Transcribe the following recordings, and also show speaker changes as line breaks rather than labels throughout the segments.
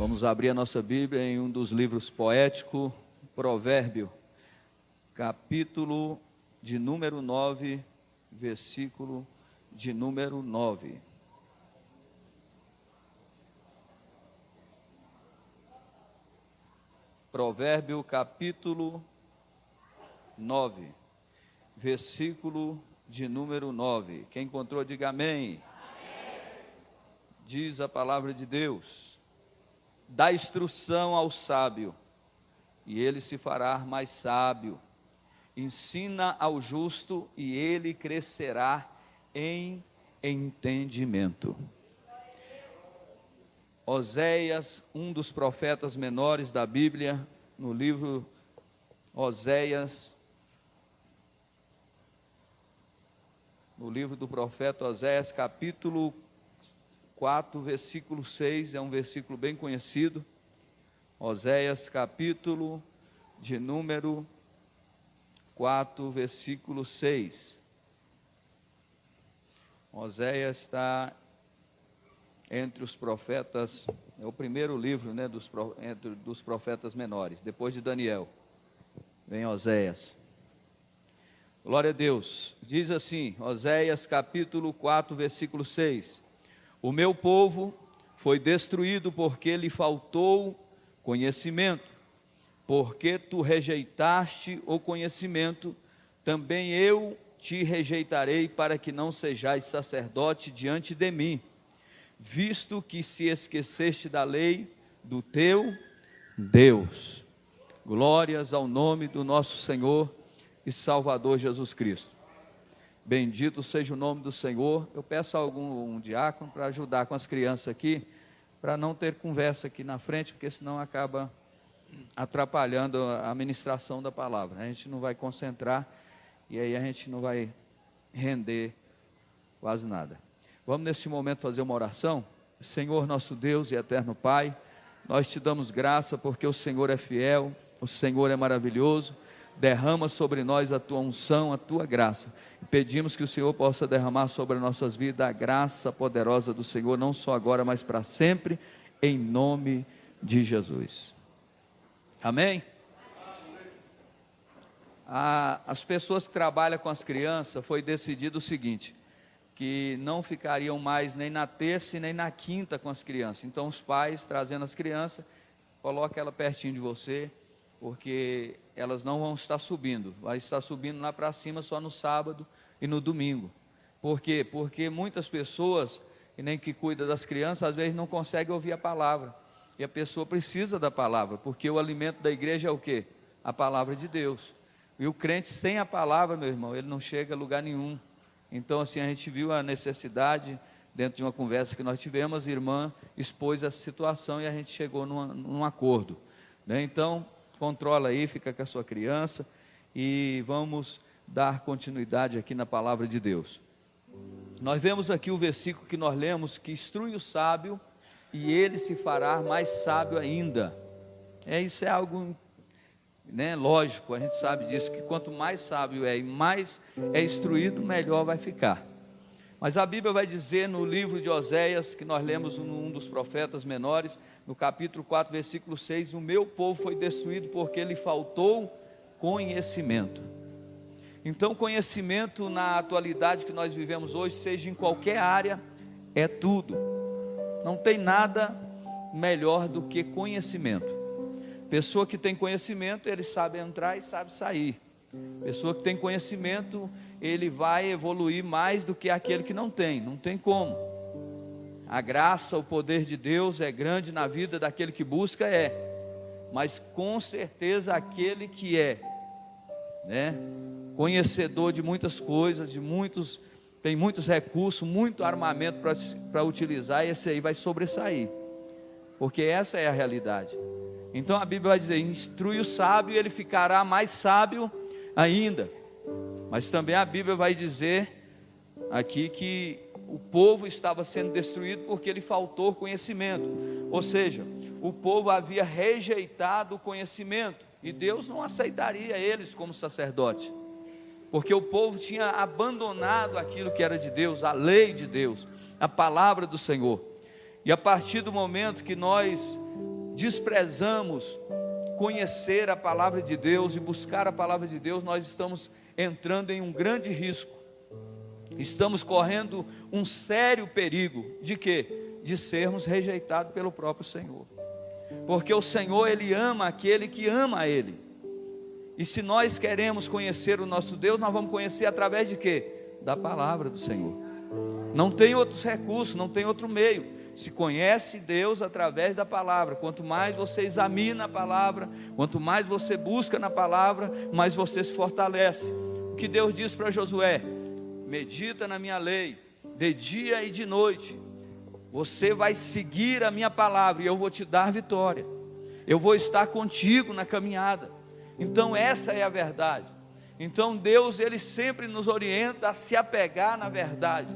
Vamos abrir a nossa Bíblia em um dos livros poéticos, Provérbio, capítulo de número 9, versículo de número 9. Provérbio, capítulo 9, versículo de número 9. Quem encontrou, diga amém. Amém. Diz a palavra de Deus: dá instrução ao sábio, e ele se fará mais sábio. Ensina ao justo, e ele crescerá em entendimento. Oséias, um dos profetas menores da Bíblia, no livro Oséias, no livro do profeta Oséias, capítulo 4, versículo 6, é um versículo bem conhecido. Oséias, capítulo de número 4, versículo 6. Oséias está entre os profetas, é o primeiro livro, dos profetas menores, depois de Daniel, vem Oséias. Glória a Deus. Diz assim, Oséias capítulo 4, versículo 6: o meu povo foi destruído porque lhe faltou conhecimento. Porque tu rejeitaste o conhecimento, também eu te rejeitarei, para que não sejais sacerdote diante de mim, visto que se esqueceste da lei do teu Deus. Glórias ao nome do nosso Senhor e Salvador Jesus Cristo. Bendito seja o nome do Senhor. Eu peço a um diácono para ajudar com as crianças aqui, para não ter conversa aqui na frente, porque senão acaba atrapalhando a ministração da palavra. A gente não vai concentrar e aí a gente não vai render quase nada. Vamos neste momento fazer uma oração. Senhor nosso Deus e eterno Pai, nós te damos graça porque o Senhor é fiel, o Senhor é maravilhoso. Derrama sobre nós a tua unção, a tua graça. E pedimos que o Senhor possa derramar sobre nossas vidas a graça poderosa do Senhor, não só agora, mas para sempre, em nome de Jesus. Amém? As pessoas que trabalham com as crianças, foi decidido o seguinte, que não ficariam mais nem na terça e nem na quinta com as crianças. Então os pais, trazendo as crianças, coloca ela pertinho de você, porque elas não vão estar subindo, vai estar subindo lá para cima só no sábado e no domingo. Por quê? Porque muitas pessoas, e nem que cuida das crianças, às vezes não conseguem ouvir a palavra, e a pessoa precisa da palavra, porque o alimento da igreja é o quê? A palavra de Deus, e o crente sem a palavra, meu irmão, ele não chega a lugar nenhum. Então assim, a gente viu a necessidade, dentro de uma conversa que nós tivemos, a irmã expôs essa situação, e a gente chegou num acordo, né? Então, controla aí, fica com a sua criança, e vamos dar continuidade aqui na palavra de Deus. Nós vemos aqui o versículo que nós lemos, que instrui o sábio, e ele se fará mais sábio ainda. Isso é algo, lógico, a gente sabe disso, que quanto mais sábio é, e mais é instruído, melhor vai ficar. Mas a Bíblia vai dizer no livro de Oséias, que nós lemos num dos profetas menores, no capítulo 4, versículo 6, o meu povo foi destruído porque lhe faltou conhecimento. Então conhecimento na atualidade que nós vivemos hoje, seja em qualquer área, é tudo. Não tem nada melhor do que conhecimento. Pessoa que tem conhecimento, ele sabe entrar e sabe sair. Pessoa que tem conhecimento, ele vai evoluir mais do que aquele que não tem como. A graça, o poder de Deus é grande na vida daquele que busca, mas com certeza aquele que conhecedor de muitas coisas, tem muitos recursos, muito armamento para utilizar, esse aí vai sobressair, porque essa é a realidade. Então a Bíblia vai dizer, instrui o sábio e ele ficará mais sábio ainda. Mas também a Bíblia vai dizer aqui que o povo estava sendo destruído porque lhe faltou conhecimento, ou seja, o povo havia rejeitado o conhecimento, e Deus não aceitaria eles como sacerdote, porque o povo tinha abandonado aquilo que era de Deus, a lei de Deus, a palavra do Senhor. E a partir do momento que nós desprezamos conhecer a palavra de Deus e buscar a palavra de Deus, nós estamos entrando em um grande risco. Estamos correndo um sério perigo de quê? De sermos rejeitados pelo próprio Senhor. Porque o Senhor, Ele ama aquele que ama a Ele. E se nós queremos conhecer o nosso Deus, nós vamos conhecer através de quê? Da palavra do Senhor. Não tem outros recursos, não tem outro meio. Se conhece Deus através da palavra. Quanto mais você examina a palavra, quanto mais você busca na palavra, mais você se fortalece. O que Deus diz para Josué: medita na minha lei, de dia e de noite. Você vai seguir a minha palavra e eu vou te dar vitória. Eu vou estar contigo na caminhada. Então essa é a verdade. Então Deus, Ele sempre nos orienta a se apegar na verdade,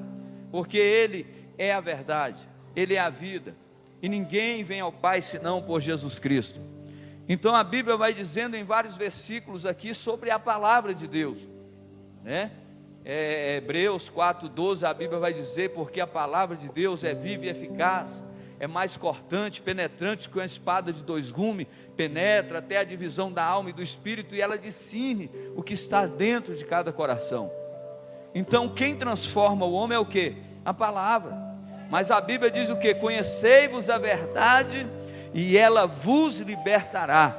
porque Ele é a verdade, Ele é a vida, e ninguém vem ao Pai senão por Jesus Cristo. Então a Bíblia vai dizendo em vários versículos aqui sobre a palavra de Deus, né? Hebreus 4:12, a Bíblia vai dizer: porque a palavra de Deus é viva e eficaz, é mais cortante, penetrante que uma espada de dois gumes, penetra até a divisão da alma e do espírito, e ela discerne o que está dentro de cada coração. Então quem transforma o homem é o quê? A palavra. Mas a Bíblia diz o quê? Conhecei-vos a verdade e ela vos libertará.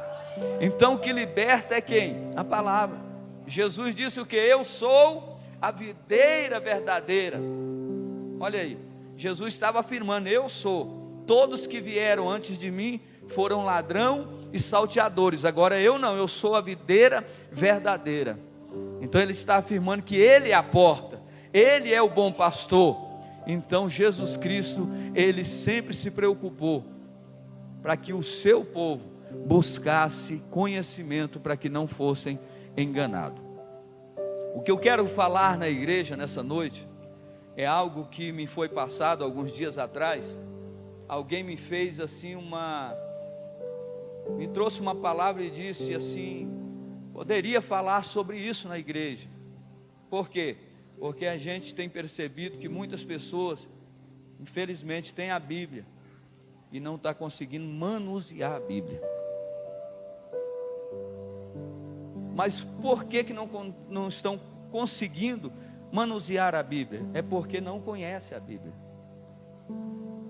Então o que liberta é quem? A palavra. Jesus disse o quê? Eu sou a videira verdadeira. Olha aí, Jesus estava afirmando: eu sou. Todos que vieram antes de mim foram ladrão e salteadores, agora eu não, eu sou a videira verdadeira. Então ele está afirmando que Ele é a porta, Ele é o bom pastor. Então Jesus Cristo, Ele sempre se preocupou para que o seu povo buscasse conhecimento, para que não fossem enganados. O que eu quero falar na igreja nessa noite é algo que me foi passado alguns dias atrás. Alguém me fez assim me trouxe uma palavra e disse assim: poderia falar sobre isso na igreja. Por quê? Porque a gente tem percebido que muitas pessoas, infelizmente, têm a Bíblia e não está conseguindo manusear a Bíblia. Mas por que não estão conseguindo manusear a Bíblia? É porque não conhecem a Bíblia.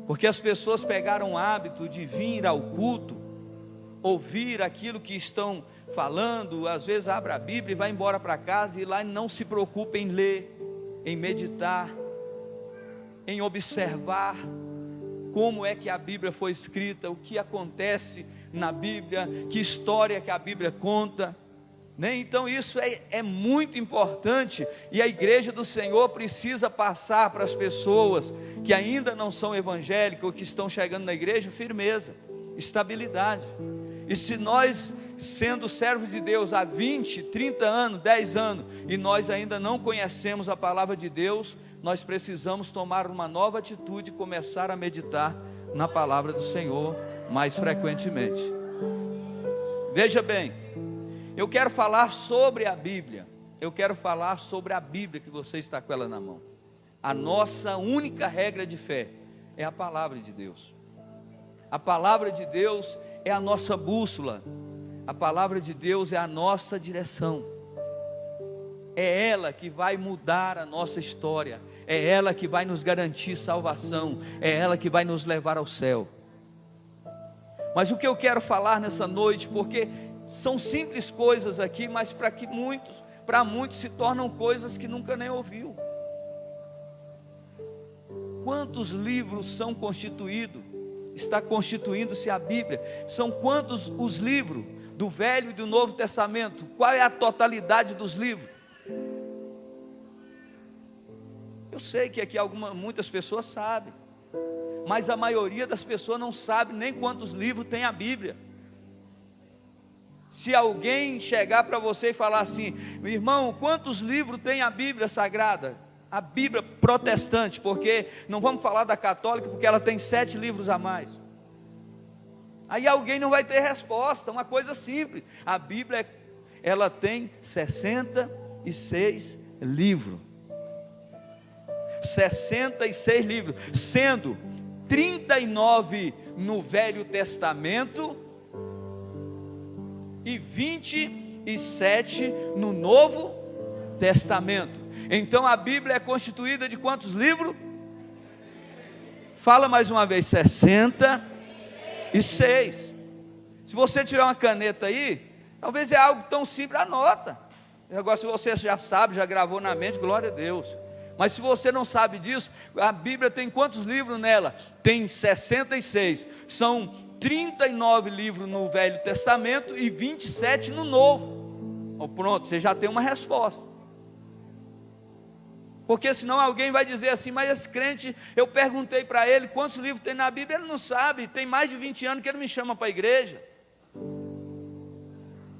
Porque as pessoas pegaram o hábito de vir ao culto, ouvir aquilo que estão falando, às vezes abre a Bíblia e vai embora para casa, e lá não se preocupa em ler, em meditar, em observar como é que a Bíblia foi escrita, o que acontece na Bíblia, que história que a Bíblia conta, né? Então isso é muito importante, e a igreja do Senhor precisa passar para as pessoas que ainda não são evangélicas, ou que estão chegando na igreja, firmeza, estabilidade. E se nós, sendo servos de Deus há 20, 30 anos, 10 anos, e nós ainda não conhecemos a palavra de Deus, nós precisamos tomar uma nova atitude e começar a meditar na palavra do Senhor mais frequentemente. Veja bem, eu quero falar sobre a Bíblia. Eu quero falar sobre a Bíblia, que você está com ela na mão. A nossa única regra de fé é a palavra de Deus. A palavra de Deus é a nossa bússola. A palavra de Deus é a nossa direção. É ela que vai mudar a nossa história. É ela que vai nos garantir salvação. É ela que vai nos levar ao céu. Mas o que eu quero falar nessa noite, porque são simples coisas aqui, mas para muitos se tornam coisas que nunca nem ouviu. Quantos livros são constituídos? Está constituindo-se a Bíblia. São quantos os livros do Velho e do Novo Testamento? Qual é a totalidade dos livros? Eu sei que aqui muitas pessoas sabem, mas a maioria das pessoas não sabe nem quantos livros tem a Bíblia. Se alguém chegar para você e falar assim: meu irmão, quantos livros tem a Bíblia Sagrada? A Bíblia protestante, porque não vamos falar da católica, porque ela tem 7 livros a mais. Aí alguém não vai ter resposta, uma coisa simples. A Bíblia, ela tem 66 livros. 66 livros, sendo 39 no Velho Testamento e 27 no Novo Testamento. Então a Bíblia é constituída de quantos livros? Fala mais uma vez, 66. Se você tiver uma caneta aí, talvez é algo tão simples, anota. Agora, se você já sabe, já gravou na mente, glória a Deus. Mas se você não sabe disso, a Bíblia tem quantos livros nela? Tem 66. São 39 livros no Velho Testamento e 27 no Novo. Oh, pronto, você já tem uma resposta. Porque senão alguém vai dizer assim, mas esse crente, eu perguntei para ele quantos livros tem na Bíblia, ele não sabe, tem mais de 20 anos que ele me chama para a igreja.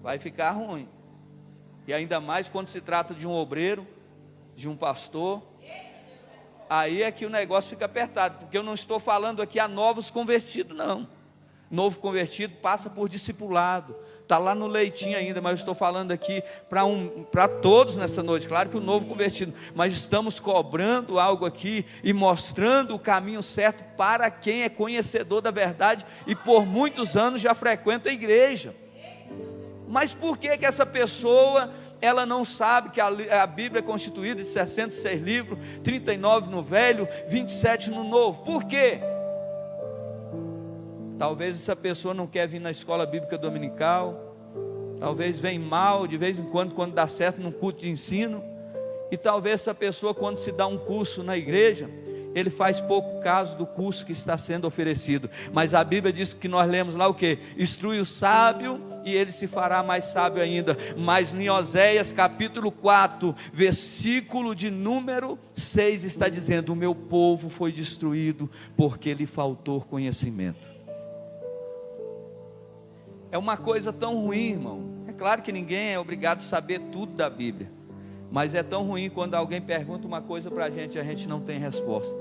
Vai ficar ruim. E ainda mais quando se trata de um obreiro, de um pastor, aí é que o negócio fica apertado, porque eu não estou falando aqui a novos convertidos, não. Novo convertido passa por discipulado, está lá no leitinho ainda, mas eu estou falando aqui para todos nessa noite. Claro que o novo convertido, mas estamos cobrando algo aqui e mostrando o caminho certo para quem é conhecedor da verdade e por muitos anos já frequenta a igreja. Mas por que essa pessoa, ela não sabe que a Bíblia é constituída de 66 livros, 39 no Velho, 27 no Novo? Por quê? Talvez essa pessoa não quer vir na escola bíblica dominical, talvez vem mal de vez em quando dá certo num culto de ensino, e talvez essa pessoa, quando se dá um curso na igreja, ele faz pouco caso do curso que está sendo oferecido. Mas a Bíblia diz que nós lemos lá o que? Instrui o sábio e ele se fará mais sábio ainda. Mas em Oséias capítulo 4, versículo de número 6 está dizendo: o meu povo foi destruído porque lhe faltou conhecimento. É uma coisa tão ruim, irmão. É claro que ninguém é obrigado a saber tudo da Bíblia, mas é tão ruim quando alguém pergunta uma coisa para a gente não tem resposta.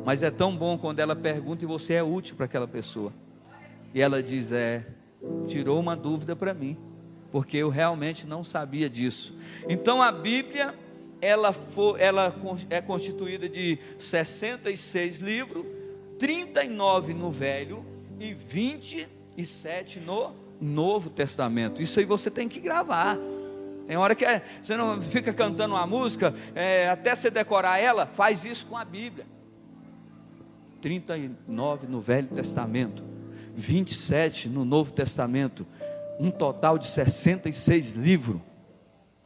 Mas é tão bom quando ela pergunta e você é útil para aquela pessoa, e ela diz: tirou uma dúvida para mim, porque eu realmente não sabia disso. Então a Bíblia, ela é constituída de 66 livros, 39 no Velho e 27 no Novo Testamento. Isso aí você tem que gravar. Tem hora que você não fica cantando uma música, até você decorar ela, faz isso com a Bíblia. 39 no Velho Testamento, 27 no Novo Testamento, um total de 66 livros.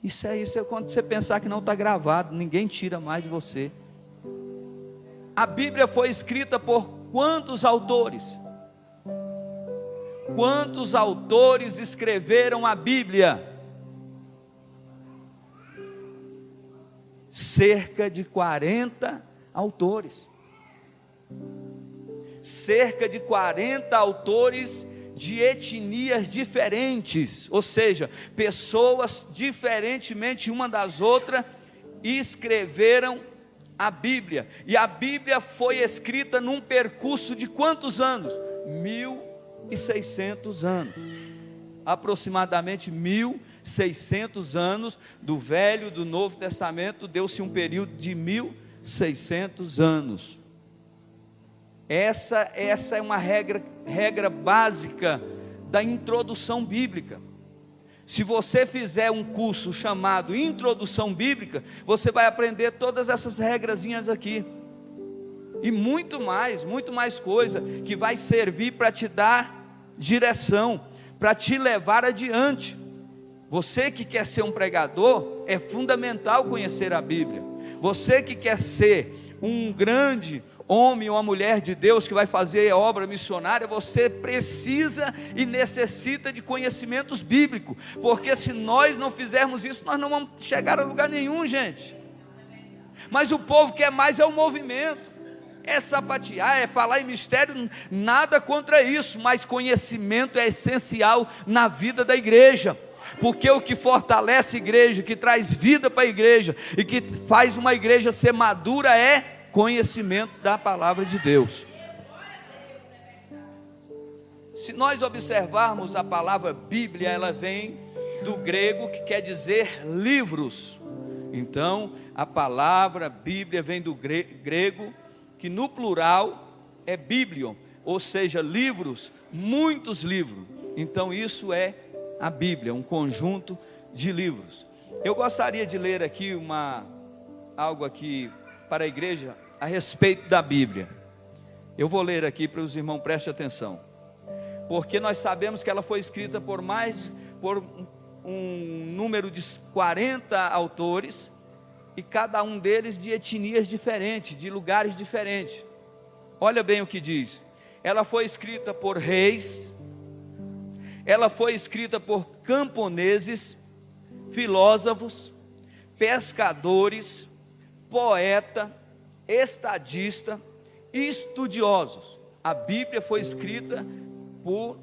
Isso é quando você pensar que não está gravado, ninguém tira mais de você. A Bíblia foi escrita por quantos autores? Quantos autores escreveram a Bíblia? Cerca de 40 autores. Cerca de 40 autores de etnias diferentes, ou seja, pessoas diferentemente uma das outras, escreveram a Bíblia. E a Bíblia foi escrita num percurso de quantos anos? 1600 anos, aproximadamente 1600 anos, do Velho e do Novo Testamento, deu-se um período de 1600 anos. Essa é uma regra básica da introdução bíblica. Se você fizer um curso chamado Introdução Bíblica, você vai aprender todas essas regrazinhas aqui, e muito mais coisa, que vai servir para te dar direção, para te levar adiante. Você que quer ser um pregador, é fundamental conhecer a Bíblia. Você que quer ser um grande homem ou uma mulher de Deus que vai fazer obra missionária, você precisa e necessita de conhecimentos bíblicos, porque se nós não fizermos isso, nós não vamos chegar a lugar nenhum, gente. Mas o povo quer mais é o movimento, é sapatear, é falar em mistério, nada contra isso, mas conhecimento é essencial na vida da igreja, porque o que fortalece a igreja, que traz vida para a igreja e que faz uma igreja ser madura é conhecimento da palavra de Deus. Se nós observarmos a palavra Bíblia, ela vem do grego, que quer dizer livros. Então a palavra Bíblia vem do grego, que no plural é biblion, ou seja, livros, muitos livros. Então isso é a Bíblia, um conjunto de livros. Eu gostaria de ler aqui algo aqui para a igreja a respeito da Bíblia. Eu vou ler aqui para os irmãos, prestem atenção, porque nós sabemos que ela foi escrita por um número de 40 autores, e cada um deles de etnias diferentes, de lugares diferentes. Olha bem o que diz: ela foi escrita por reis, ela foi escrita por camponeses, filósofos, pescadores, poeta, estadista e estudiosos. A Bíblia foi escrita por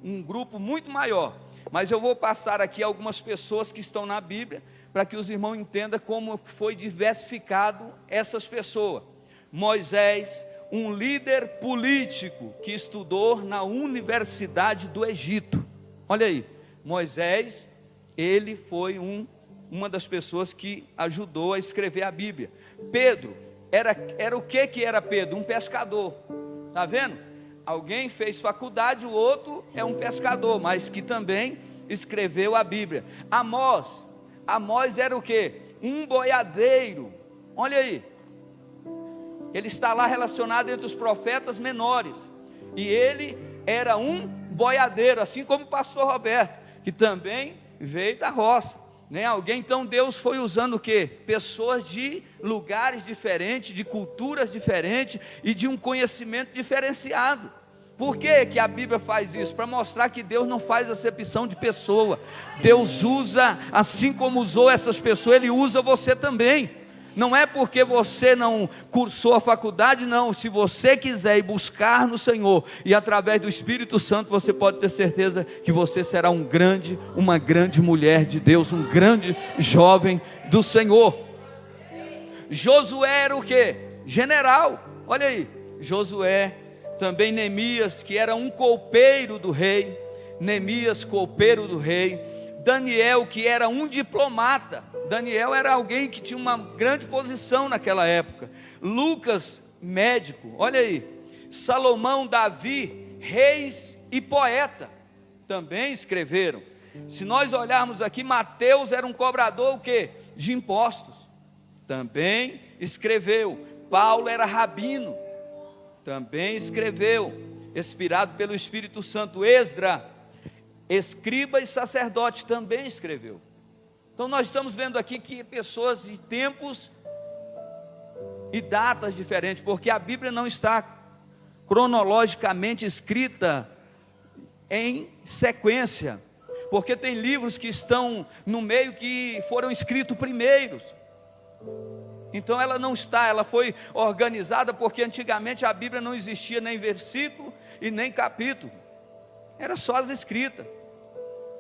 um grupo muito maior, mas eu vou passar aqui algumas pessoas que estão na Bíblia, para que os irmãos entendam como foi diversificado essas pessoas. Moisés, um líder político que estudou na Universidade do Egito. Olha aí, Moisés, ele foi uma das pessoas que ajudou a escrever a Bíblia. Pedro, era o que era Pedro? Um pescador. Está vendo? Alguém fez faculdade, o outro é um pescador, mas que também escreveu a Bíblia. Amós era o que? Um boiadeiro. Olha aí, ele está lá relacionado entre os profetas menores, e ele era um boiadeiro, assim como o pastor Roberto, que também veio da roça, né? Então Deus foi usando o que? Pessoas de lugares diferentes, de culturas diferentes e de um conhecimento diferenciado. Por que a Bíblia faz isso? Para mostrar que Deus não faz acepção de pessoa. Deus usa, assim como usou essas pessoas, Ele usa você também. Não é porque você não cursou a faculdade, não. Se você quiser ir buscar no Senhor, e através do Espírito Santo, você pode ter certeza que você será uma grande mulher de Deus, um grande jovem do Senhor. Josué era o que? General. Olha aí, Josué. Também Neemias, que era um copeiro do rei. Neemias, copeiro do rei. Daniel, que era um diplomata. Daniel era alguém que tinha uma grande posição naquela época. Lucas, médico. Olha aí, Salomão, Davi, reis e poeta, também escreveram. Se nós olharmos aqui, Mateus era um cobrador o quê? De impostos, também escreveu. Paulo era rabino, também escreveu, inspirado pelo Espírito Santo. Esdra, escriba e sacerdote, também escreveu. Então nós estamos vendo aqui que pessoas de tempos e datas diferentes, porque a Bíblia não está cronologicamente escrita em sequência, porque tem livros que estão no meio que foram escritos primeiros. Então ela não está, ela foi organizada, porque antigamente a Bíblia não existia nem versículo e nem capítulo, era só as escritas.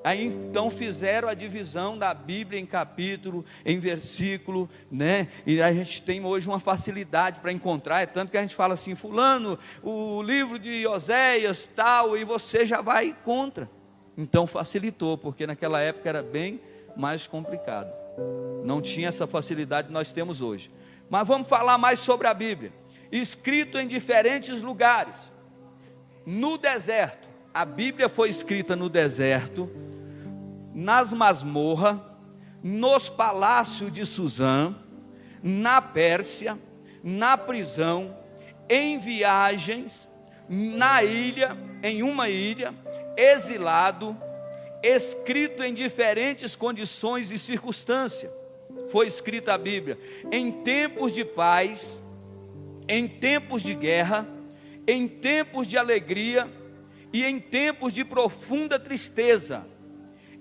Aí então fizeram a divisão da Bíblia em capítulo, em versículo, né? E a gente tem hoje uma facilidade para encontrar, é tanto que a gente fala assim: fulano, o livro de Oséias, tal, e você já vai contra. Então facilitou, porque naquela época era bem mais complicado, não tinha essa facilidade que nós temos hoje. Mas vamos falar mais sobre a Bíblia. Escrito em diferentes lugares. No deserto, a Bíblia foi escrita no deserto, nas masmorras, nos palácios de Suzã, na Pérsia, na prisão, em viagens, na ilha, em uma ilha, exilado, escrito em diferentes condições e circunstâncias. Foi escrita a Bíblia em tempos de paz, em tempos de guerra, em tempos de alegria e em tempos de profunda tristeza,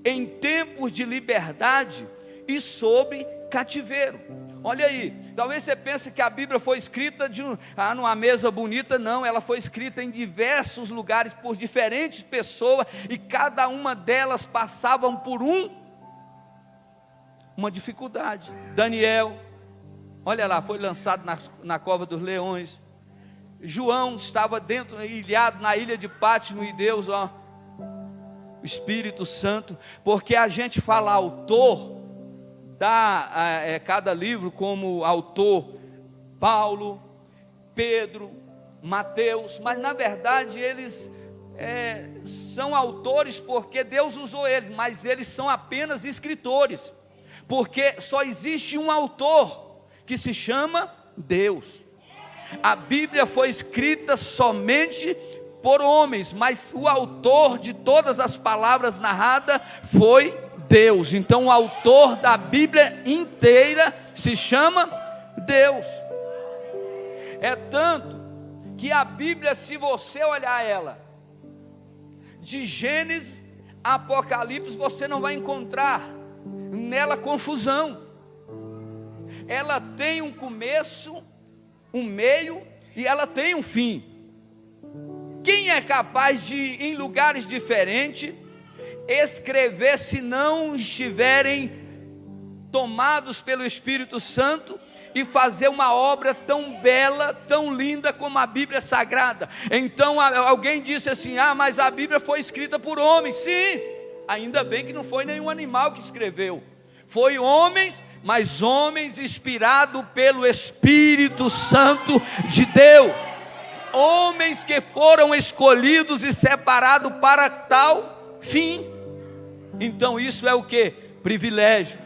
em tempos de liberdade e sob cativeiro. Olha aí, talvez você pense que a Bíblia foi escrita numa mesa bonita. Não, ela foi escrita em diversos lugares por diferentes pessoas, e cada uma delas passavam por uma dificuldade. Daniel, olha lá, foi lançado na cova dos leões. João estava ilhado na ilha de Pátimo, e Deus, o Espírito Santo, porque a gente fala autor, dá cada livro como autor Paulo, Pedro, Mateus, mas na verdade eles são autores porque Deus usou eles, mas eles são apenas escritores, porque só existe um autor, que se chama Deus. A Bíblia foi escrita somente por homens, mas o autor de todas as palavras narradas foi Deus. Então o autor da Bíblia inteira se chama Deus. É tanto que a Bíblia, se você olhar ela, de Gênesis a Apocalipse, você não vai encontrar nela confusão. Ela tem um começo, um meio e ela tem um fim. Quem é capaz de, em lugares diferentes, escrever se não estiverem tomados pelo Espírito Santo e fazer uma obra tão bela, tão linda como a Bíblia Sagrada? Então alguém disse assim: mas a Bíblia foi escrita por homens. Sim, ainda bem que não foi nenhum animal que escreveu, foi homens, mas homens inspirados pelo Espírito Santo de Deus, homens que foram escolhidos e separados para tal fim. Então isso é o que? Privilégio.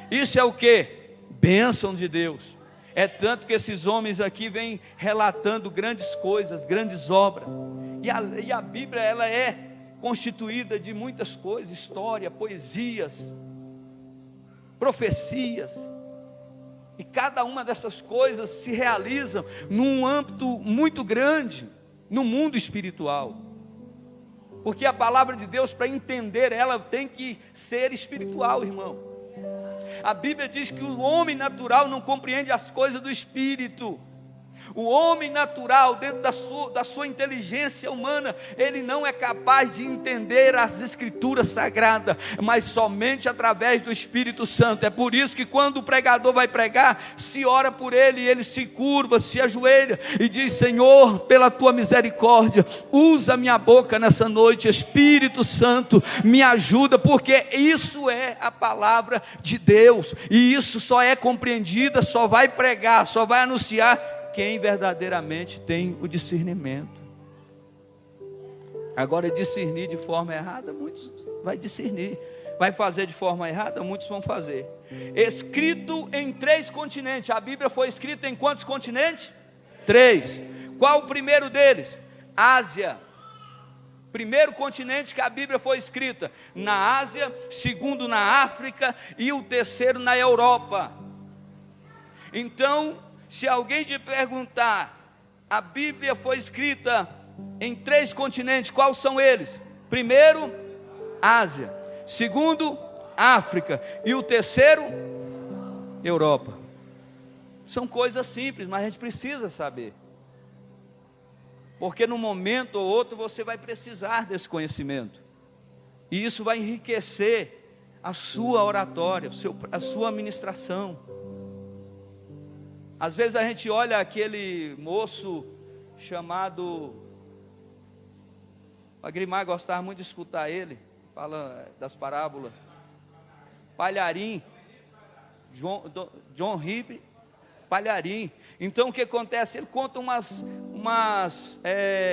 Isso é o que? Bênção de Deus. É tanto que esses homens aqui vêm relatando grandes coisas, grandes obras, e a Bíblia, ela é constituída de muitas coisas: história, poesias, profecias, e cada uma dessas coisas se realizam num âmbito muito grande, no mundo espiritual, porque a palavra de Deus, para entender ela, tem que ser espiritual, irmão. A Bíblia diz que o homem natural não compreende as coisas do Espírito. O homem natural, dentro da sua inteligência humana, ele não é capaz de entender as Escrituras Sagradas, mas somente através do Espírito Santo. É por isso que quando o pregador vai pregar, se ora por ele, ele se curva, se ajoelha e diz: Senhor, pela tua misericórdia, usa minha boca nessa noite. Espírito Santo, me ajuda, porque isso é a palavra de Deus, e isso só é compreendida, só vai pregar, só vai anunciar quem verdadeiramente tem o discernimento. Agora, discernir de forma errada, muitos vai discernir. Vai fazer de forma errada, muitos vão fazer. Escrito em 3 continentes. A Bíblia foi escrita em quantos continentes? 3. Qual o primeiro deles? Ásia. Primeiro continente que a Bíblia foi escrita, na Ásia. Segundo, na África. E o terceiro, na Europa. Então, se alguém te perguntar, a Bíblia foi escrita em 3 continentes, quais são eles? Primeiro, Ásia. Segundo, África. E o terceiro, Europa. São coisas simples, mas a gente precisa saber, porque num momento ou outro você vai precisar desse conhecimento, e isso vai enriquecer a sua oratória, a sua ministração. Às vezes a gente olha aquele moço chamado, o Agrimar gostava muito de escutar ele, fala das parábolas, Palharim, John Ribe, Palharim. Então o que acontece? Ele conta umas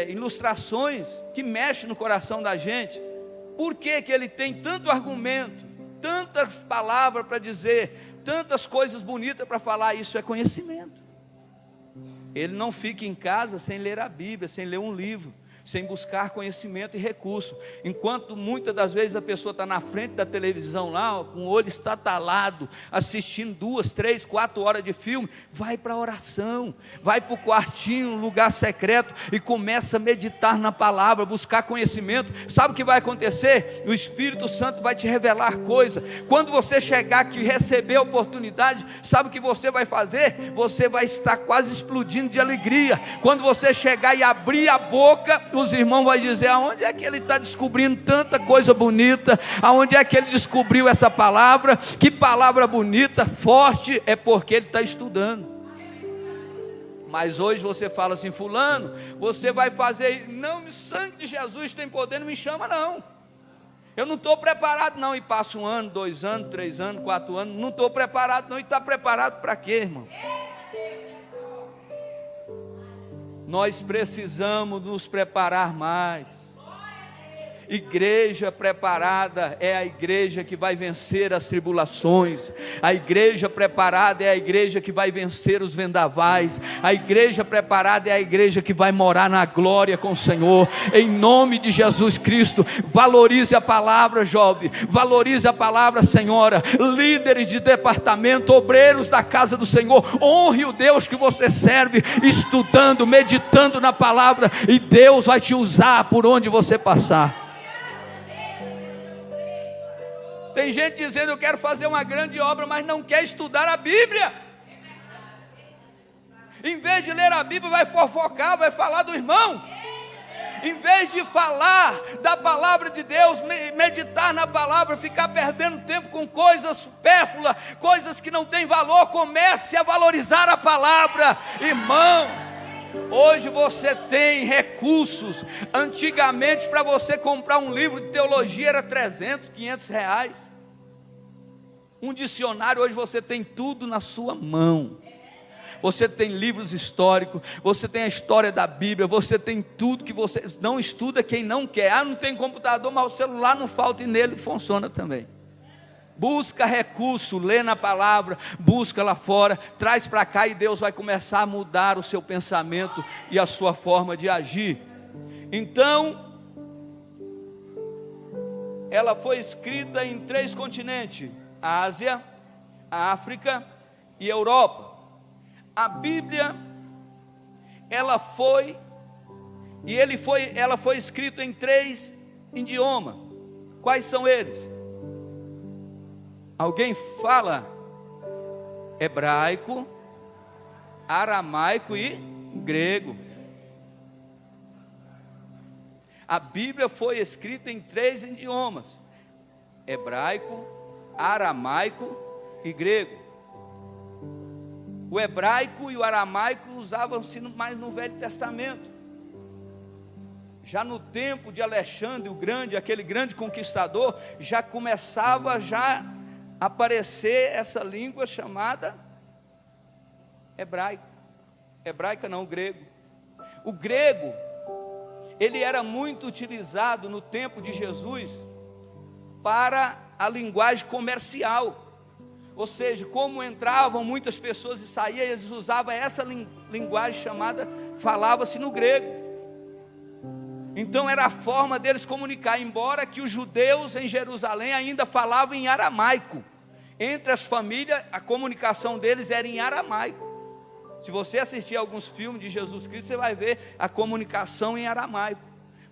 ilustrações que mexem no coração da gente. Por que que ele tem tanto argumento, tantas palavras para dizer, tantas coisas bonitas para falar? Isso é conhecimento. Ele não fica em casa sem ler a Bíblia, sem ler um livro, sem buscar conhecimento e recurso. Enquanto muitas das vezes a pessoa está na frente da televisão lá, com o olho estatalado, assistindo 2, 3, 4 horas de filme, vai para a oração, vai para o quartinho, um lugar secreto, e começa a meditar na palavra, buscar conhecimento. Sabe o que vai acontecer? O Espírito Santo vai te revelar coisas. Quando você chegar aqui e receber a oportunidade, sabe o que você vai fazer? Você vai estar quase explodindo de alegria. Quando você chegar e abrir a boca, os irmãos vão dizer: aonde é que ele está descobrindo tanta coisa bonita? Aonde é que ele descobriu essa palavra? Que palavra bonita, forte. É porque ele está estudando. Mas hoje você fala assim: fulano, você vai fazer, não, o sangue de Jesus tem poder, não me chama não, eu não estou preparado não. E passa 1 ano, 2 anos, 3 anos, 4 anos, não estou preparado não. E está preparado para quê, irmão? Nós precisamos nos preparar mais. Igreja preparada é a igreja que vai vencer as tribulações. A igreja preparada é a igreja que vai vencer os vendavais. A igreja preparada é a igreja que vai morar na glória com o Senhor. Em nome de Jesus Cristo, valorize a palavra, jovem. Valorize a palavra, senhora. Líderes de departamento, obreiros da casa do Senhor, honre o Deus que você serve, estudando, meditando na palavra, e Deus vai te usar por onde você passar. Tem gente dizendo: eu quero fazer uma grande obra, mas não quer estudar a Bíblia. Em vez de ler a Bíblia, vai fofocar, vai falar do irmão. Em vez de falar da palavra de Deus, meditar na palavra, ficar perdendo tempo com coisas supérfluas, coisas que não têm valor, comece a valorizar a palavra, irmão. Hoje você tem recursos. Antigamente, para você comprar um livro de teologia era 300, 500 reais. Um dicionário, hoje você tem tudo na sua mão. Você tem livros históricos, você tem a história da Bíblia, você tem tudo que você não estuda quem não quer. Não tem computador, mas o celular não falta e nele funciona também. Busca recurso, lê na palavra, busca lá fora, traz para cá e Deus vai começar a mudar o seu pensamento e a sua forma de agir. Então, ela foi escrita em 3 continentes: a Ásia, a África e a Europa. A Bíblia, ela foi escrita em 3 idiomas. Quais são eles? Alguém fala? Hebraico, aramaico e grego. A Bíblia foi escrita em 3 idiomas: hebraico, aramaico e grego. O hebraico e o aramaico usavam-se mais no Velho Testamento. Já no tempo de Alexandre o Grande, aquele grande conquistador, já começava a aparecer essa língua chamada hebraica. Hebraica não, grego. O grego, ele era muito utilizado no tempo de Jesus para a linguagem comercial. Ou seja, como entravam muitas pessoas e saíam, eles usavam essa linguagem chamada, falava-se no grego. Então era a forma deles comunicar, embora que os judeus em Jerusalém ainda falavam em aramaico. Entre as famílias, a comunicação deles era em aramaico. Se você assistir alguns filmes de Jesus Cristo, você vai ver a comunicação em aramaico.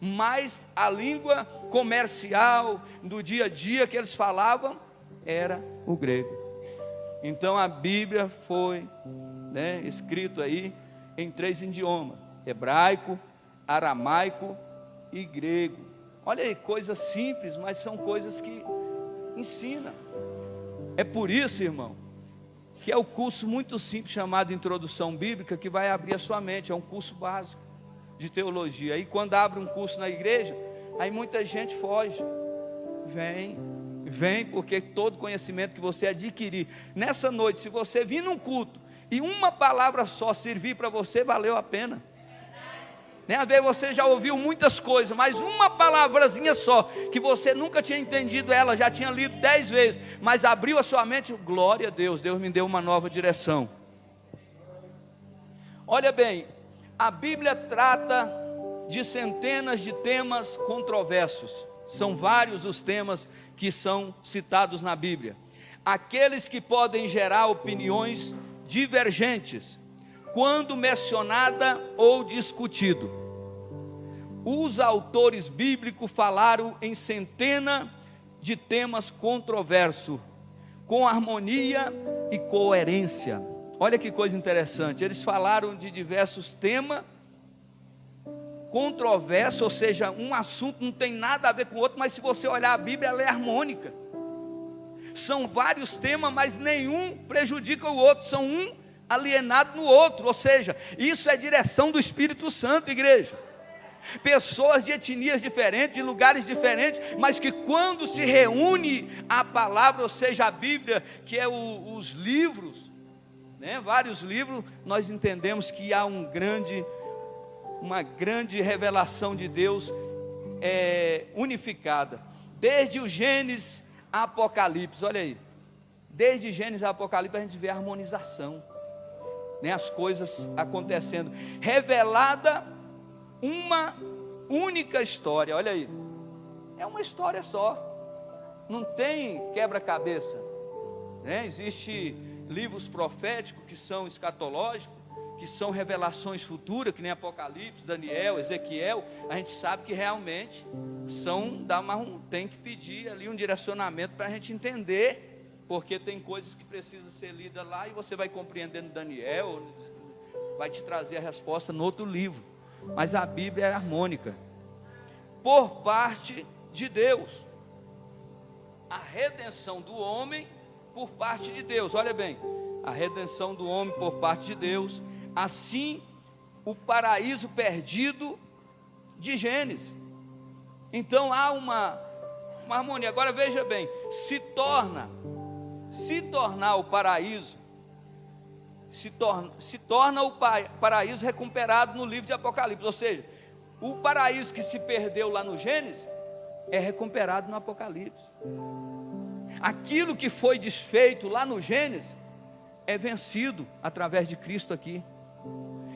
Mas a língua comercial, do dia a dia que eles falavam, era o grego. Então a Bíblia foi escrita aí em 3 idiomas: hebraico, aramaico e grego. Olha aí, coisas simples, mas são coisas que ensinam. É por isso, irmão, que é o curso muito simples chamado Introdução Bíblica, que vai abrir a sua mente. É um curso básico de teologia. Aí quando abre um curso na igreja, aí muita gente foge. Vem, porque todo conhecimento que você adquirir nessa noite, se você vir num culto e uma palavra só servir para você, valeu a pena. Às vezes você já ouviu muitas coisas, mas uma palavrazinha só, que você nunca tinha entendido ela, já tinha lido 10 vezes, mas abriu a sua mente, glória a Deus, Deus me deu uma nova direção. Olha bem, a Bíblia trata de centenas de temas controversos. São vários os temas que são citados na Bíblia. Aqueles que podem gerar opiniões divergentes, quando mencionada ou discutido. Os autores bíblicos falaram em centenas de temas controversos, com harmonia e coerência. Olha que coisa interessante, eles falaram de diversos temas controversos, ou seja, um assunto não tem nada a ver com o outro, mas se você olhar a Bíblia, ela é harmônica. São vários temas, mas nenhum prejudica o outro, são um alienado no outro, ou seja, isso é direção do Espírito Santo, igreja. Pessoas de etnias diferentes, de lugares diferentes, mas que quando se reúne a palavra, ou seja, a Bíblia, que é os livros, vários livros, nós entendemos que há um grande uma grande revelação de Deus unificada. Desde o Gênesis a Apocalipse, olha aí. Desde Gênesis a Apocalipse a gente vê a harmonização, né? As coisas acontecendo. Revelada uma única história, olha aí. É uma história só. Não tem quebra-cabeça, né? Existem livros proféticos que são escatológicos, que são revelações futuras, que nem Apocalipse, Daniel, Ezequiel. A gente sabe que realmente tem que pedir ali um direcionamento para a gente entender, porque tem coisas que precisam ser lidas lá e você vai compreendendo Daniel, vai te trazer a resposta no outro livro. Mas a Bíblia é harmônica, por parte de Deus. A redenção do homem por parte de Deus, olha bem, a redenção do homem por parte de Deus, assim o paraíso perdido de Gênesis. Então há uma harmonia. Agora veja bem, se tornar o paraíso, se torna o paraíso recuperado no livro de Apocalipse. Ou seja, o paraíso que se perdeu lá no Gênesis é recuperado no Apocalipse. Aquilo que foi desfeito lá no Gênesis é vencido através de Cristo aqui.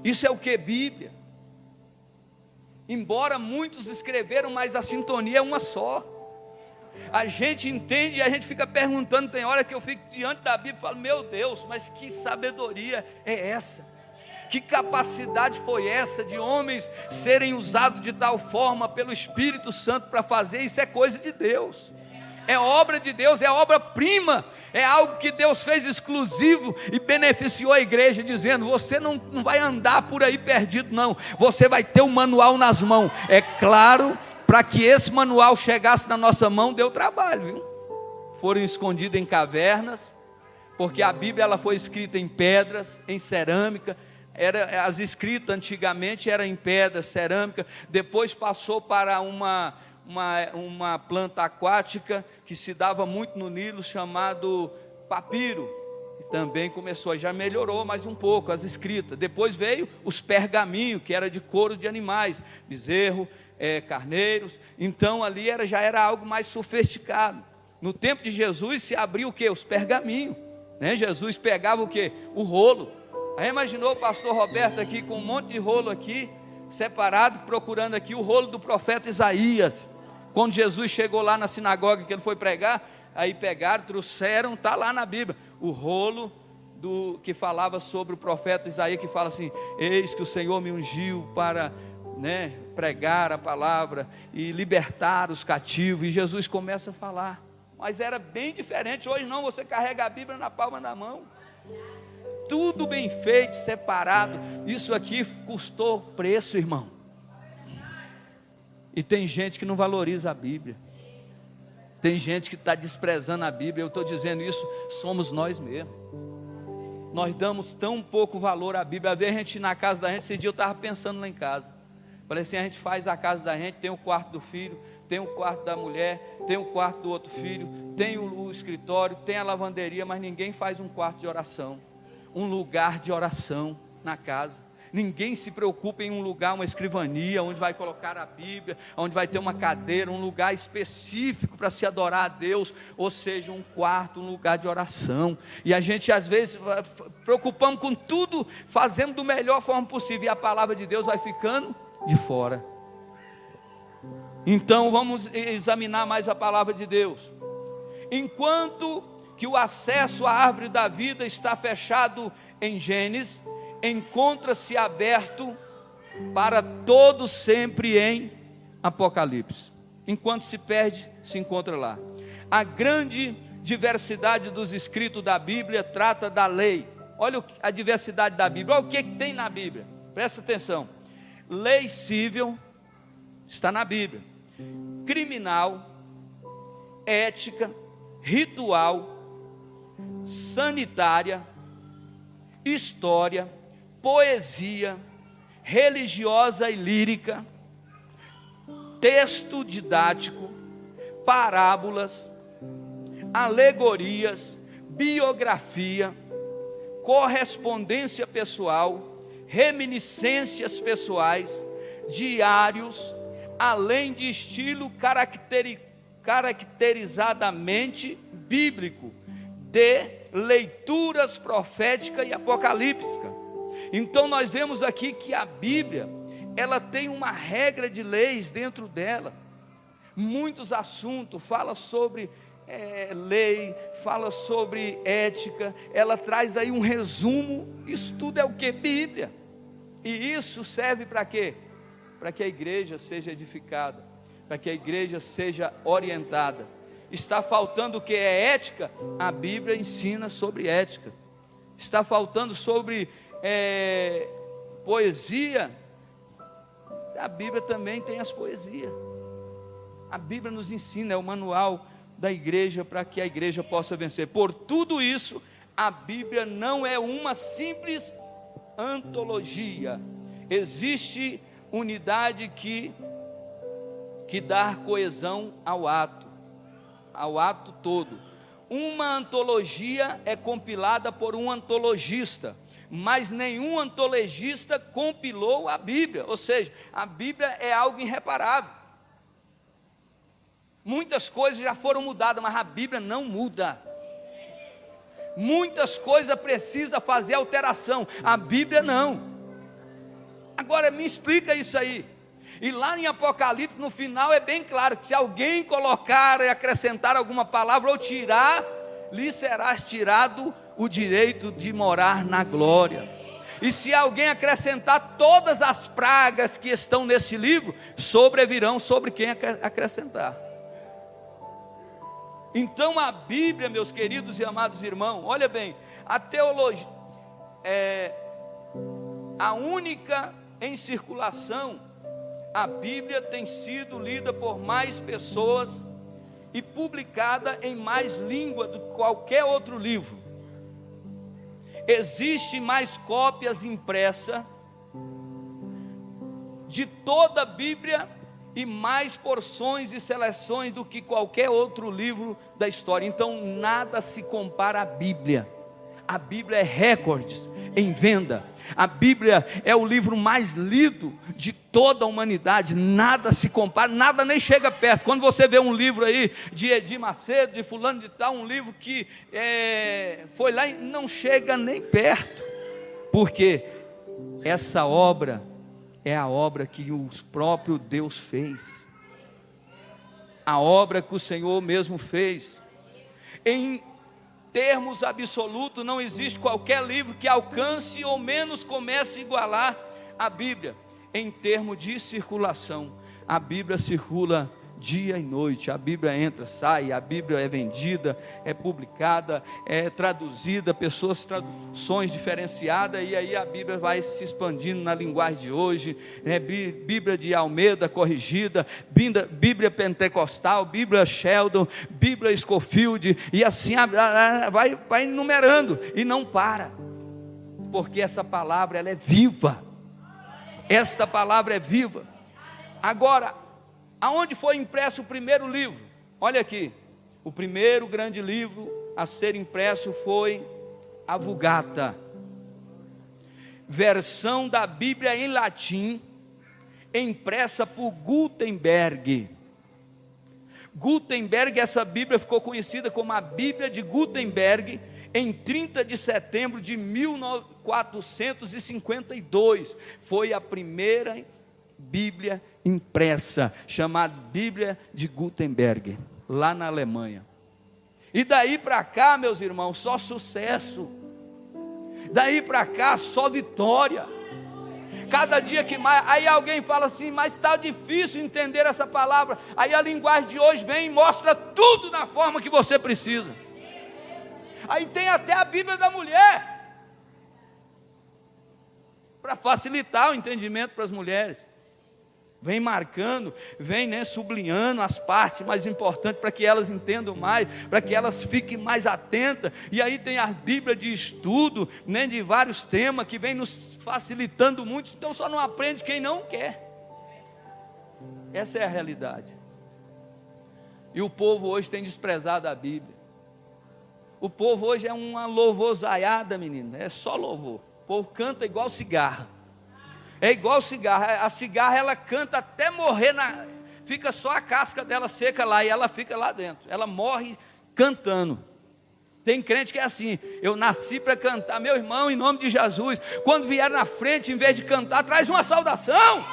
Isso é o que? Bíblia. Embora muitos escreveram, mas a sintonia é uma só. A gente entende e a gente fica perguntando. Tem hora que eu fico diante da Bíblia e falo: meu Deus, mas que sabedoria é essa? Que capacidade foi essa de homens serem usados de tal forma pelo Espírito Santo para fazer? Isso é coisa de Deus, é obra de Deus, é obra-prima, é algo que Deus fez exclusivo e beneficiou a igreja, dizendo: você não vai andar por aí perdido não, você vai ter um manual nas mãos. É claro, para que esse manual chegasse na nossa mão, deu trabalho, viu? Foram escondidos em cavernas, porque a Bíblia ela foi escrita em pedras, em cerâmica. As escritas antigamente eram em pedra, cerâmica. Depois passou para uma planta aquática que se dava muito no Nilo, chamado papiro, e também começou, já melhorou mais um pouco as escritas. Depois veio os pergaminhos, que era de couro de animais, bezerro, carneiros. Então ali já era algo mais sofisticado. No tempo de Jesus se abriu o que? Os pergaminhos, né? Jesus pegava o que? O rolo. Aí imaginou o pastor Roberto aqui com um monte de rolo aqui, separado, procurando aqui o rolo do profeta Isaías. Quando Jesus chegou lá na sinagoga que ele foi pregar, aí pegaram, trouxeram, está lá na Bíblia, o rolo que falava sobre o profeta Isaías, que fala assim: eis que o Senhor me ungiu para, pregar a palavra e libertar os cativos. E Jesus começa a falar, mas era bem diferente. Hoje não, você carrega a Bíblia na palma da mão, tudo bem feito, separado. Isso aqui custou preço, irmão. E tem gente que não valoriza a Bíblia, tem gente que está desprezando a Bíblia. Eu estou dizendo isso, somos nós mesmos. Nós damos tão pouco valor à Bíblia. Às vezes a gente na casa da gente, esse dia eu estava pensando lá em casa, falei assim: a gente faz a casa da gente, tem o quarto do filho, tem o quarto da mulher, tem o quarto do outro filho, tem o escritório, tem a lavanderia, mas ninguém faz um quarto de oração, um lugar de oração na casa. Ninguém se preocupa em um lugar, uma escrivania, onde vai colocar a Bíblia, onde vai ter uma cadeira, um lugar específico para se adorar a Deus, ou seja, um quarto, um lugar de oração. E a gente às vezes preocupamos com tudo, fazemos da melhor forma possível, e a palavra de Deus vai ficando de fora. Então vamos examinar mais a palavra de Deus. Enquanto que o acesso à árvore da vida está fechado em Gênesis, encontra-se aberto para todo sempre em Apocalipse. Enquanto se perde, se encontra lá. A grande diversidade dos escritos da Bíblia trata da lei. Olha a diversidade da Bíblia, olha o que tem na Bíblia, presta atenção. Lei civil está na Bíblia, criminal, ética, ritual, sanitária, história, poesia, religiosa e lírica, texto didático, parábolas, alegorias, biografia, correspondência pessoal, reminiscências pessoais, diários, além de estilo caracterizadamente bíblico, de leituras profética e apocalíptica. Então nós vemos aqui que a Bíblia, ela tem uma regra de leis dentro dela, muitos assuntos, fala sobre lei, fala sobre ética, ela traz aí um resumo. Isso tudo é o que? Bíblia. E isso serve para quê? Para que a igreja seja edificada, para que a igreja seja orientada. Está faltando o que é ética? A Bíblia ensina sobre ética. Está faltando sobre poesia? A Bíblia também tem as poesias. A Bíblia nos ensina, é o manual da igreja para que a igreja possa vencer. Por tudo isso, a Bíblia não é uma simples antologia. Existe unidade que dá coesão ao ato todo. Uma antologia é compilada por um antologista, mas nenhum antologista compilou a Bíblia, ou seja, a Bíblia é algo irreparável. Muitas coisas já foram mudadas, mas a Bíblia não muda. Muitas coisas precisa fazer alteração, a Bíblia não. Agora me explica isso aí. E lá em Apocalipse, no final é bem claro, que se alguém colocar e acrescentar alguma palavra ou tirar, lhe será tirado o direito de morar na glória. E se alguém acrescentar todas as pragas que estão nesse livro, sobrevirão sobre quem acrescentar. Então a Bíblia, meus queridos e amados irmãos, olha bem, a teologia é a única em circulação. A Bíblia tem sido lida por mais pessoas e publicada em mais línguas do que qualquer outro livro. Existe mais cópias impressas de toda a Bíblia e mais porções e seleções do que qualquer outro livro da história. Então nada se compara à Bíblia. A Bíblia é recorde em venda. A Bíblia é o livro mais lido de toda a humanidade. Nada se compara, nada nem chega perto. Quando você vê um livro aí de Edir Macedo, de fulano de tal, um livro que foi lá e não chega nem perto, porque essa obra é a obra que o próprio Deus fez, a obra que o Senhor mesmo fez. Em termos absolutos, não existe qualquer livro que alcance ou menos comece a igualar a Bíblia. Em termos de circulação, a Bíblia circula dia e noite. A Bíblia entra, sai, a Bíblia é vendida, é publicada, é traduzida, pessoas, traduções diferenciadas, e aí a Bíblia vai se expandindo na linguagem de hoje, Bíblia de Almeida corrigida, Bíblia Pentecostal, Bíblia Sheldon, Bíblia Scofield, e assim vai enumerando, e não para, porque essa palavra ela é viva, esta palavra é viva. Agora, aonde foi impresso o primeiro livro? Olha aqui, o primeiro grande livro a ser impresso foi a Vulgata, versão da Bíblia em latim, impressa por Gutenberg. Gutenberg, essa Bíblia ficou conhecida como a Bíblia de Gutenberg, em 30 de setembro de 1452, foi a primeira Bíblia impressa, chamada Bíblia de Gutenberg, lá na Alemanha. E daí para cá, meus irmãos, só sucesso. Daí para cá, só vitória. Cada dia que mais, aí alguém fala assim, mas está difícil entender essa palavra. Aí a linguagem de hoje vem e mostra tudo da forma que você precisa. Aí tem até a Bíblia da mulher, para facilitar o entendimento para as mulheres. Vem marcando, vem sublinhando as partes mais importantes, para que elas entendam mais, para que elas fiquem mais atentas. E aí tem a Bíblia de estudo, de vários temas, que vem nos facilitando muito. Então só não aprende quem não quer. Essa é a realidade. E o povo hoje tem desprezado a Bíblia. O povo hoje é uma louvozaiada, menino, é só louvor. O povo canta igual cigarro. É igual cigarro. A cigarra ela canta até morrer, fica só a casca dela seca lá, e ela fica lá dentro. Ela morre cantando. Tem crente que é assim: eu nasci para cantar. Meu irmão, em nome de Jesus, quando vier na frente, em vez de cantar, traz uma saudação.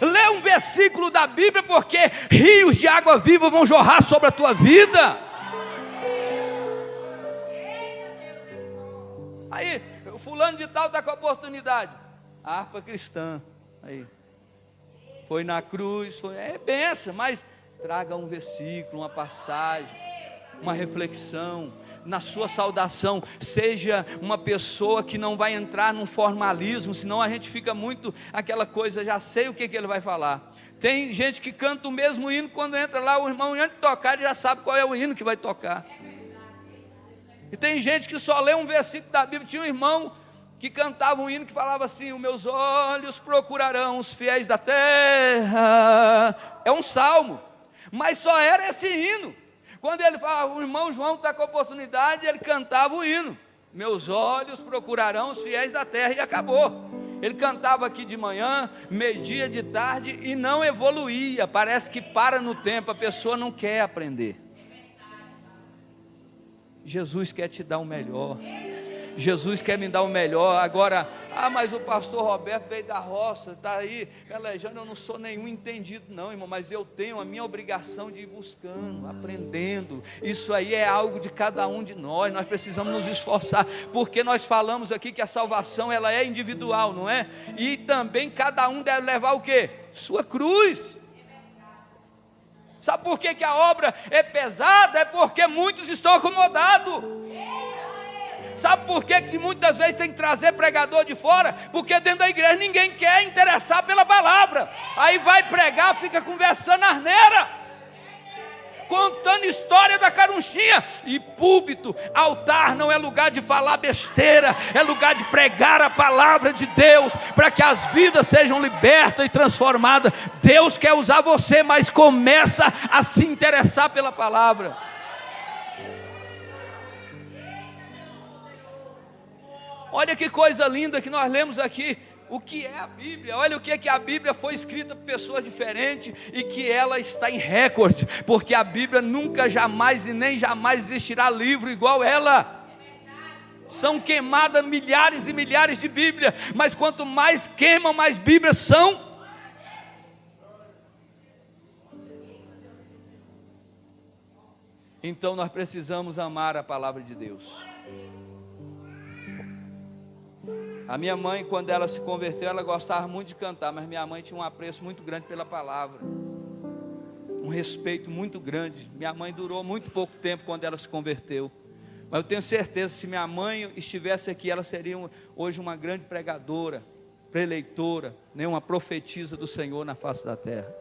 Lê um versículo da Bíblia, porque rios de água viva vão jorrar sobre a tua vida. Aí, o fulano de tal está com a oportunidade. A harpa cristã. Aí, foi na cruz, é benção, mas traga um versículo, uma passagem, uma reflexão. Na sua saudação, seja uma pessoa que não vai entrar num formalismo, senão a gente fica muito aquela coisa, já sei o que ele vai falar. Tem gente que canta o mesmo hino, quando entra lá o irmão, antes de tocar, ele já sabe qual é o hino que vai tocar. E tem gente que só lê um versículo da Bíblia. Tinha um irmão que cantava um hino que falava assim: os meus olhos procurarão os fiéis da terra. É um salmo, mas só era esse hino. Quando ele falava, o irmão João está com a oportunidade, ele cantava o hino: meus olhos procurarão os fiéis da terra, e acabou. Ele cantava aqui de manhã, meio-dia, de tarde, e não evoluía. Parece que para no tempo, a pessoa não quer aprender. Jesus quer te dar o melhor. Jesus quer me dar o melhor. Agora, mas o pastor Roberto veio da roça, está aí pelejando. Eu não sou nenhum entendido não, irmão, mas eu tenho a minha obrigação de ir buscando, aprendendo. Isso aí é algo de cada um de nós. Nós precisamos nos esforçar, porque nós falamos aqui que a salvação ela é individual, não é? E também cada um deve levar o quê? Sua cruz. Sabe por que a obra é pesada? É porque muitos estão acomodados. Sabe por que muitas vezes tem que trazer pregador de fora? Porque dentro da igreja ninguém quer interessar pela palavra. Aí vai pregar, fica conversando asneira, contando história da carunchinha. E púlpito, altar não é lugar de falar besteira, é lugar de pregar a palavra de Deus, para que as vidas sejam libertas e transformadas. Deus quer usar você, mas começa a se interessar pela palavra. Olha que coisa linda que nós lemos aqui. O que é a Bíblia? Olha o que é que a Bíblia foi escrita por pessoas diferentes, e que ela está em recorde, porque a Bíblia nunca, jamais e nem jamais existirá livro igual ela. São queimadas milhares e milhares de Bíblias, mas quanto mais queimam, mais Bíblias são. Então nós precisamos amar a palavra de Deus. A minha mãe, quando ela se converteu, ela gostava muito de cantar, mas minha mãe tinha um apreço muito grande pela palavra, um respeito muito grande. Minha mãe durou muito pouco tempo quando ela se converteu, mas eu tenho certeza, se minha mãe estivesse aqui, ela seria hoje uma grande pregadora, preleitora, né, uma profetisa do Senhor na face da terra.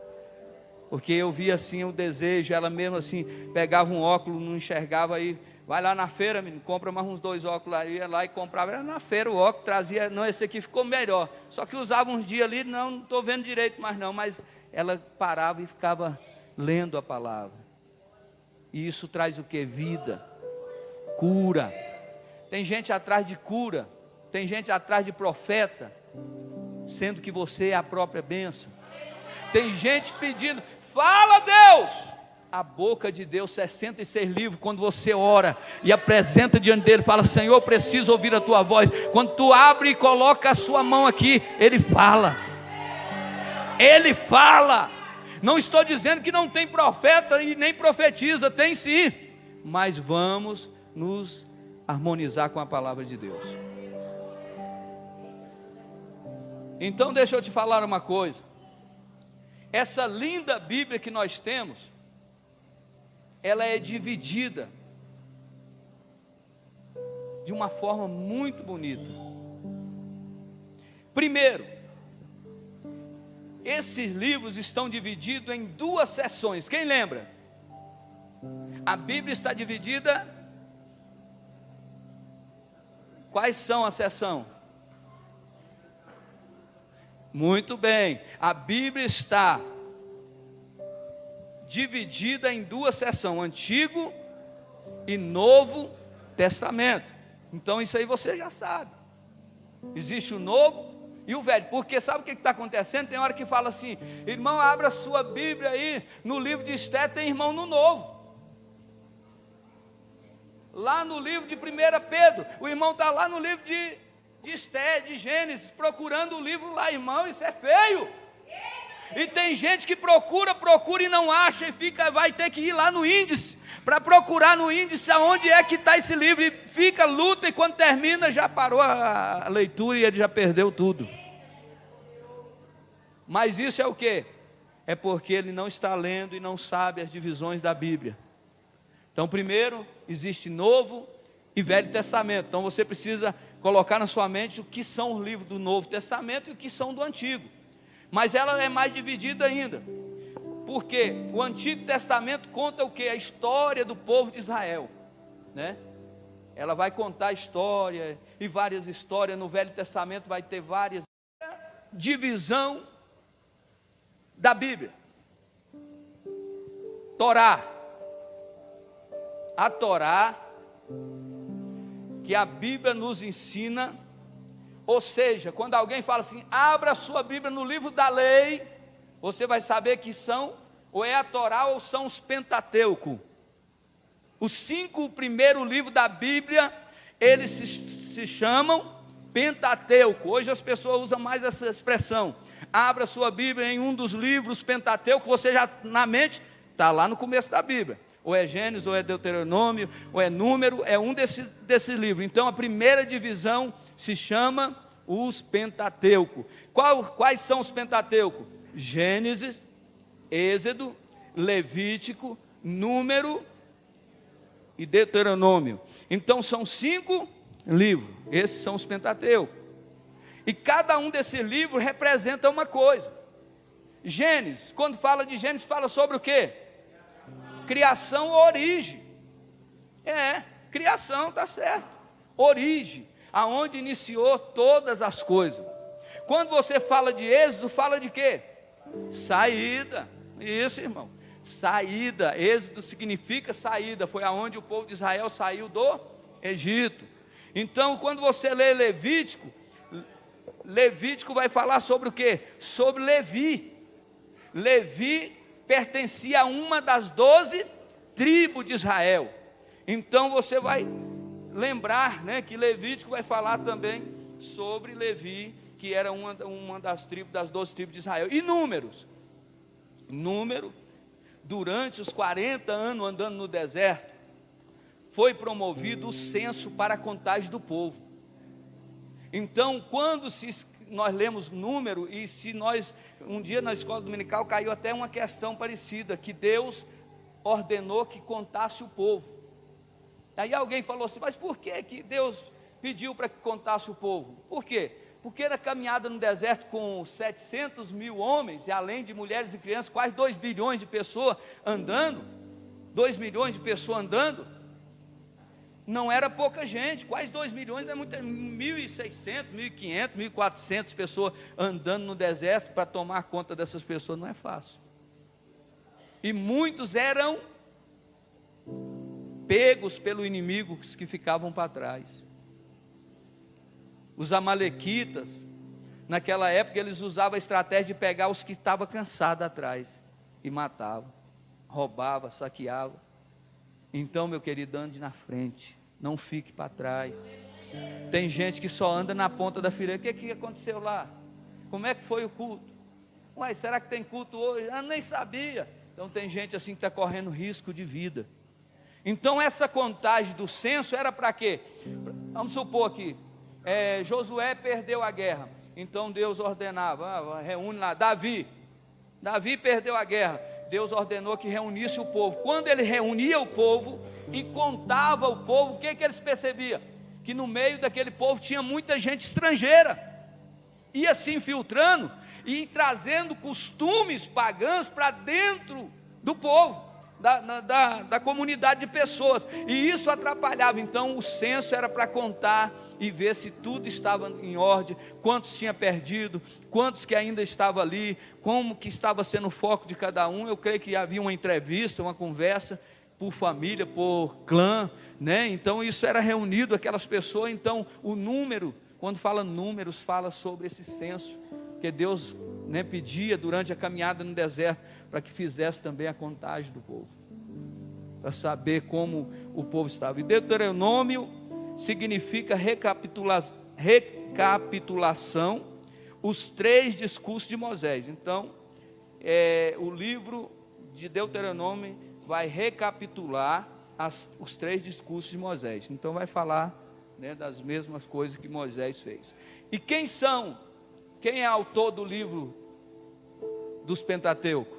Porque eu via assim o desejo, ela mesmo assim, pegava um óculos, não enxergava, aí vai lá na feira, menino, compra mais uns 2 óculos aí, ia lá e comprava. Era na feira o óculos, trazia, não, esse aqui ficou melhor. Só que usava uns dias ali, não estou vendo direito mais não, mas ela parava e ficava lendo a palavra. E isso traz o que? Vida, cura. Tem gente atrás de cura, tem gente atrás de profeta, sendo que você é a própria bênção. Tem gente pedindo, fala Deus. A boca de Deus, 66 livros, quando você ora e apresenta diante dele, fala: Senhor, eu preciso ouvir a tua voz. Quando tu abre e coloca a sua mão aqui, ele fala. Ele fala. Não estou dizendo que não tem profeta e nem profetiza, tem sim, mas vamos nos harmonizar com a palavra de Deus. Então deixa eu te falar uma coisa. Essa linda Bíblia que nós temos, ela é dividida de uma forma muito bonita. Primeiro, esses livros estão divididos em 2 seções. Quem lembra? A Bíblia está dividida. Quais são as seções? Muito bem. A Bíblia está dividida em 2 seções, Antigo e Novo Testamento. Então isso aí você já sabe. Existe o Novo e o velho. Porque sabe o que está acontecendo? Tem hora que fala assim: irmão, abra sua Bíblia aí, no livro de Esté tem irmão no Novo. Lá no livro de 1 Pedro, o irmão está lá no livro de Esté, de Gênesis, procurando o livro lá, irmão, isso é feio. E tem gente que procura e não acha, e vai ter que ir lá no índice, para procurar no índice aonde é que está esse livro, e fica, luta, e quando termina já parou a leitura e ele já perdeu tudo. Mas isso é o quê? É porque ele não está lendo e não sabe as divisões da Bíblia. Então, primeiro, existe Novo e Velho Testamento. Então você precisa colocar na sua mente o que são os livros do Novo Testamento e o que são do Antigo. Mas ela é mais dividida ainda, porque o Antigo Testamento conta o que? A história do povo de Israel, né? Ela vai contar a história, e várias histórias. No Velho Testamento vai ter várias divisão da Bíblia. Torá, a Torá, que a Bíblia nos ensina. Ou seja, quando alguém fala assim, abra a sua Bíblia no livro da lei, você vai saber que são, ou é a Torá, ou são os Pentateuco. Os 5 primeiros livros da Bíblia, eles se chamam Pentateuco. Hoje as pessoas usam mais essa expressão. Abra a sua Bíblia em um dos livros Pentateuco, você já na mente, está lá no começo da Bíblia. Ou é Gênesis, ou é Deuteronômio, ou é Número, é um desses livros. Então a primeira divisão se chama os Pentateuco. Quais são os Pentateuco? Gênesis, Êxodo, Levítico, Número e Deuteronômio. Então são 5 livros, esses são os Pentateuco. E cada um desses livros representa uma coisa. Gênesis, quando fala de Gênesis, fala sobre o quê? Criação, origem. Criação, está certo. Origem, aonde iniciou todas as coisas. Quando você fala de Êxodo, fala de quê? Saída. Isso, irmão. Saída. Êxodo significa saída. Foi aonde o povo de Israel saiu do Egito. Então, quando você lê Levítico, Levítico vai falar sobre o quê? Sobre Levi. Levi pertencia a uma das 12 tribos de Israel. Então você vai lembrar, né, que Levítico vai falar também sobre Levi, que era uma das tribos, das 12 tribos de Israel. E Números, durante os 40 anos andando no deserto, foi promovido o censo para a contagem do povo. Então, quando nós lemos Número, e se nós, um dia na escola dominical caiu até uma questão parecida, que Deus ordenou que contasse o povo. Aí alguém falou assim, mas por que Deus pediu para que contasse o povo? Por quê? Porque era caminhada no deserto com 700 mil homens, e além de mulheres e crianças, quase 2 bilhões de pessoas andando, 2 milhões de pessoas andando, não era pouca gente, quase 2 milhões, é muita, 1.600, 1.500, 1.400 pessoas andando no deserto para tomar conta dessas pessoas, não é fácil. E muitos eram pegos pelo inimigo que ficavam para trás. Os amalequitas, naquela época, eles usavam a estratégia de pegar os que estavam cansados atrás, e matavam, roubavam, saqueavam. Então, meu querido, ande na frente, não fique para trás. Tem gente que só anda na ponta da fileira. O que aconteceu lá? Como é que foi o culto? Uai, será que tem culto hoje? Nem sabia. Então tem gente assim que está correndo risco de vida. Então essa contagem do censo era para quê? Vamos supor que Josué perdeu a guerra. Então Deus ordenava, reúne lá, Davi perdeu a guerra. Deus ordenou que reunisse o povo. Quando ele reunia o povo e contava o povo, o que eles percebiam? Que no meio daquele povo tinha muita gente estrangeira, ia se infiltrando e trazendo costumes pagãos para dentro do povo, da comunidade de pessoas, e isso atrapalhava. Então o censo era para contar e ver se tudo estava em ordem, quantos tinha perdido, quantos que ainda estavam ali, como que estava sendo o foco de cada um. Eu creio que havia uma entrevista, uma conversa, por família, por clã, né? Então isso era reunido, aquelas pessoas. Então o número Quando fala números, fala sobre esse censo, que Deus, né, pedia durante a caminhada no deserto, para que fizesse também a contagem do povo, para saber como o povo estava. E Deuteronômio significa recapitulação, os 3 discursos de Moisés. Então, o livro de Deuteronômio vai recapitular os 3 discursos de Moisés. Então vai falar, né, das mesmas coisas que Moisés fez. E quem é autor do livro dos Pentateuco?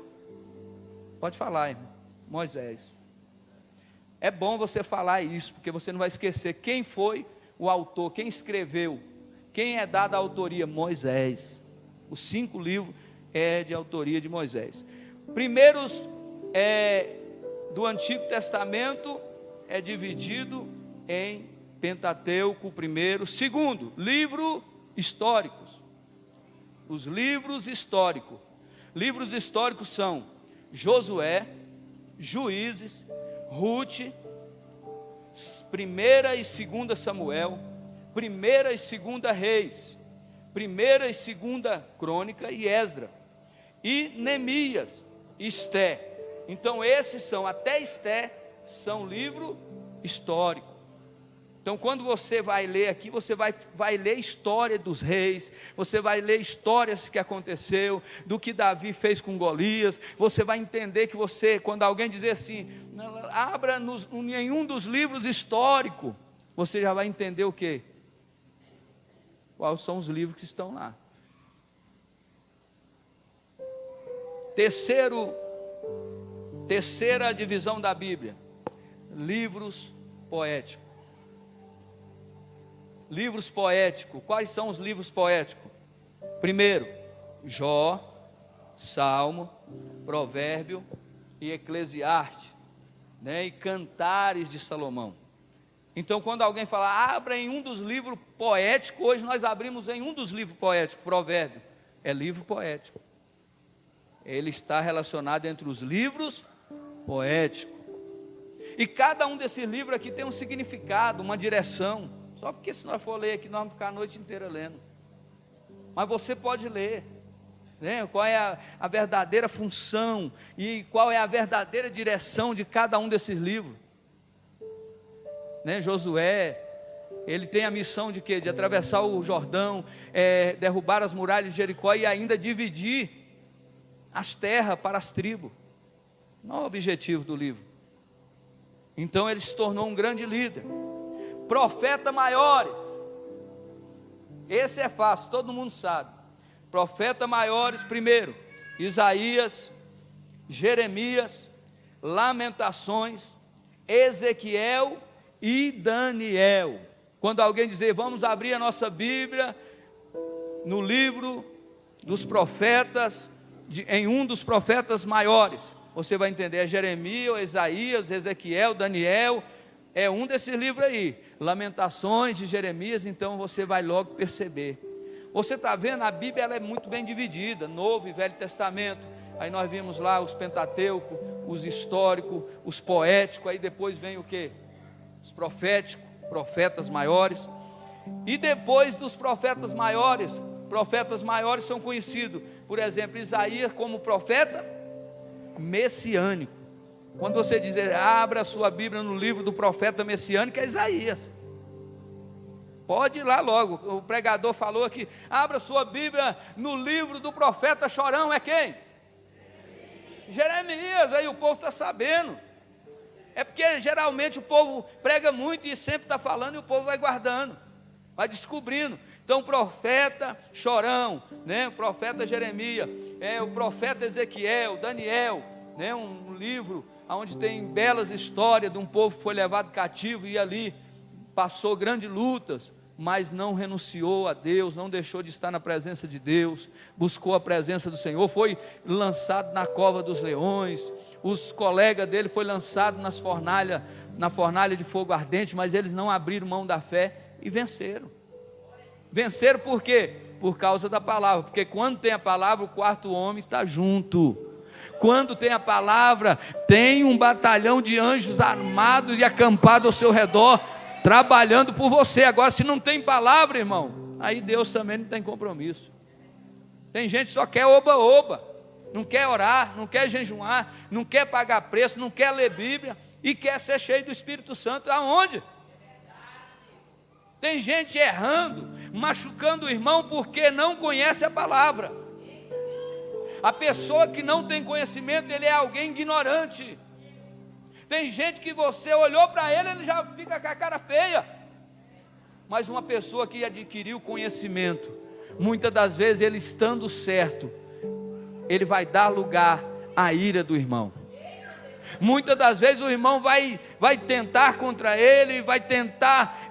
Pode falar, irmão. Moisés. É bom você falar isso, porque você não vai esquecer quem foi o autor, quem escreveu, quem é dada a autoria. Moisés. Os 5 livros é de autoria de Moisés. Primeiros do Antigo Testamento é dividido em Pentateuco, primeiro. Segundo, livros históricos. Os livros históricos. Livros históricos são Josué, Juízes, Ruth, 1ª e 2ª Samuel, 1ª e 2ª Reis, 1ª e 2ª Crônica e Esdra, e Neemias, Esté. Então esses são, até Esté, são livro histórico. Então quando você vai ler aqui, você vai ler história dos reis, você vai ler histórias que aconteceu, do que Davi fez com Golias. Você vai entender que quando alguém dizer assim, abra nenhum dos livros históricos, você já vai entender o quê? Quais são os livros que estão lá. Terceira divisão da Bíblia, livros poéticos. Livros poéticos. Quais são os livros poéticos? Primeiro, Jó, Salmo, Provérbio e Eclesiastes, né? E Cantares de Salomão. Então quando alguém fala, abra em um dos livros poéticos, hoje nós abrimos em um dos livros poéticos, Provérbio, é livro poético. Ele está relacionado entre os livros poéticos. E cada um desses livros aqui tem um significado, uma direção. Só porque se nós for ler aqui, nós vamos ficar a noite inteira lendo. Mas você pode ler, né? Qual é a verdadeira função e qual é a verdadeira direção de cada um desses livros, né? Josué, ele tem a missão de quê? De atravessar o Jordão, derrubar as muralhas de Jericó e ainda dividir as terras para as tribos. Não é o objetivo do livro. Então ele se tornou um grande líder. Profetas maiores, esse é fácil, todo mundo sabe. Profetas maiores, primeiro, Isaías, Jeremias, Lamentações, Ezequiel e Daniel. Quando alguém dizer, vamos abrir a nossa Bíblia no livro dos profetas, em um dos profetas maiores, você vai entender, Jeremias, Isaías, Ezequiel, Daniel, é um desses livros aí. Lamentações de Jeremias. Então você vai logo perceber. Você está vendo, a Bíblia ela é muito bem dividida, Novo e Velho Testamento. Aí nós vimos lá os Pentateuco, os históricos, os poéticos. Aí depois vem o que? Os proféticos, profetas maiores. E depois dos profetas maiores são conhecidos, por exemplo, Isaías como profeta messiânico. Quando você dizer, abra a sua Bíblia no livro do profeta messiânico, é Isaías. Pode ir lá logo, o pregador falou aqui, abra a sua Bíblia no livro do profeta chorão, é quem? Jeremias. Aí o povo está sabendo. É porque geralmente o povo prega muito e sempre está falando, e o povo vai guardando, vai descobrindo. Então o profeta chorão, né? O profeta Jeremias, o profeta Ezequiel, Daniel, né? Um livro onde tem belas histórias de um povo que foi levado cativo e ali passou grandes lutas, mas não renunciou a Deus, não deixou de estar na presença de Deus, buscou a presença do Senhor, foi lançado na cova dos leões, os colegas dele foi lançado na fornalha de fogo ardente, mas eles não abriram mão da fé e venceram. Venceram por quê? Por causa da palavra, porque quando tem a palavra, o quarto homem está junto. Quando tem a palavra, tem um batalhão de anjos armados e acampados ao seu redor, trabalhando por você. Agora, se não tem palavra, irmão, aí Deus também não tem compromisso. Tem gente que só quer oba-oba, não quer orar, não quer jejuar, não quer pagar preço, não quer ler Bíblia e quer ser cheio do Espírito Santo. Aonde? Tem gente errando, machucando o irmão porque não conhece a palavra. A pessoa que não tem conhecimento, ele é alguém ignorante. Tem gente que você olhou para ele, ele já fica com a cara feia. Mas uma pessoa que adquiriu conhecimento, muitas das vezes ele estando certo, ele vai dar lugar à ira do irmão. Muitas das vezes o irmão vai tentar contra ele, vai tentar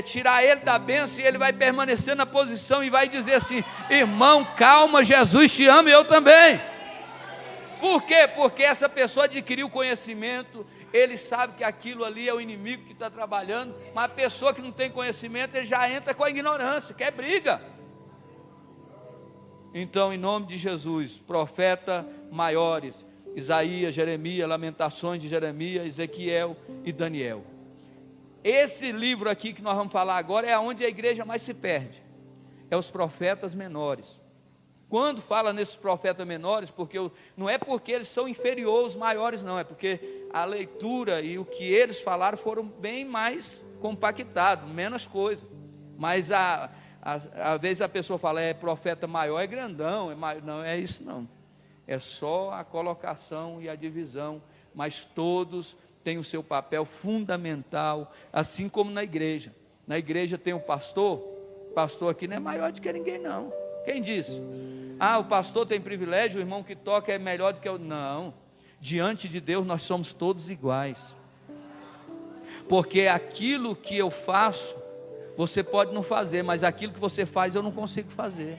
tirar ele da bênção, e ele vai permanecer na posição e vai dizer assim: irmão, calma, Jesus te ama e eu também. Por quê? Porque essa pessoa adquiriu conhecimento, ele sabe que aquilo ali é o inimigo que está trabalhando, mas a pessoa que não tem conhecimento, ele já entra com a ignorância, quer briga. Então, em nome de Jesus, profeta maiores, Isaías, Jeremias, Lamentações de Jeremias, Ezequiel e Daniel. Esse livro aqui que nós vamos falar agora é onde a igreja mais se perde, é os profetas menores. Quando fala nesses profetas menores, não é porque eles são inferiores aos maiores, não, é porque a leitura e o que eles falaram foram bem mais compactados, menos coisa. Mas às vezes a pessoa fala, profeta maior, é grandão, não é isso não. É só a colocação e a divisão, mas todos têm o seu papel fundamental, assim como na igreja. Na igreja tem o pastor aqui não é maior do que ninguém não. Quem disse? O pastor tem privilégio, o irmão que toca é melhor do que eu. Não, diante de Deus nós somos todos iguais. Porque aquilo que eu faço, você pode não fazer, mas aquilo que você faz eu não consigo fazer.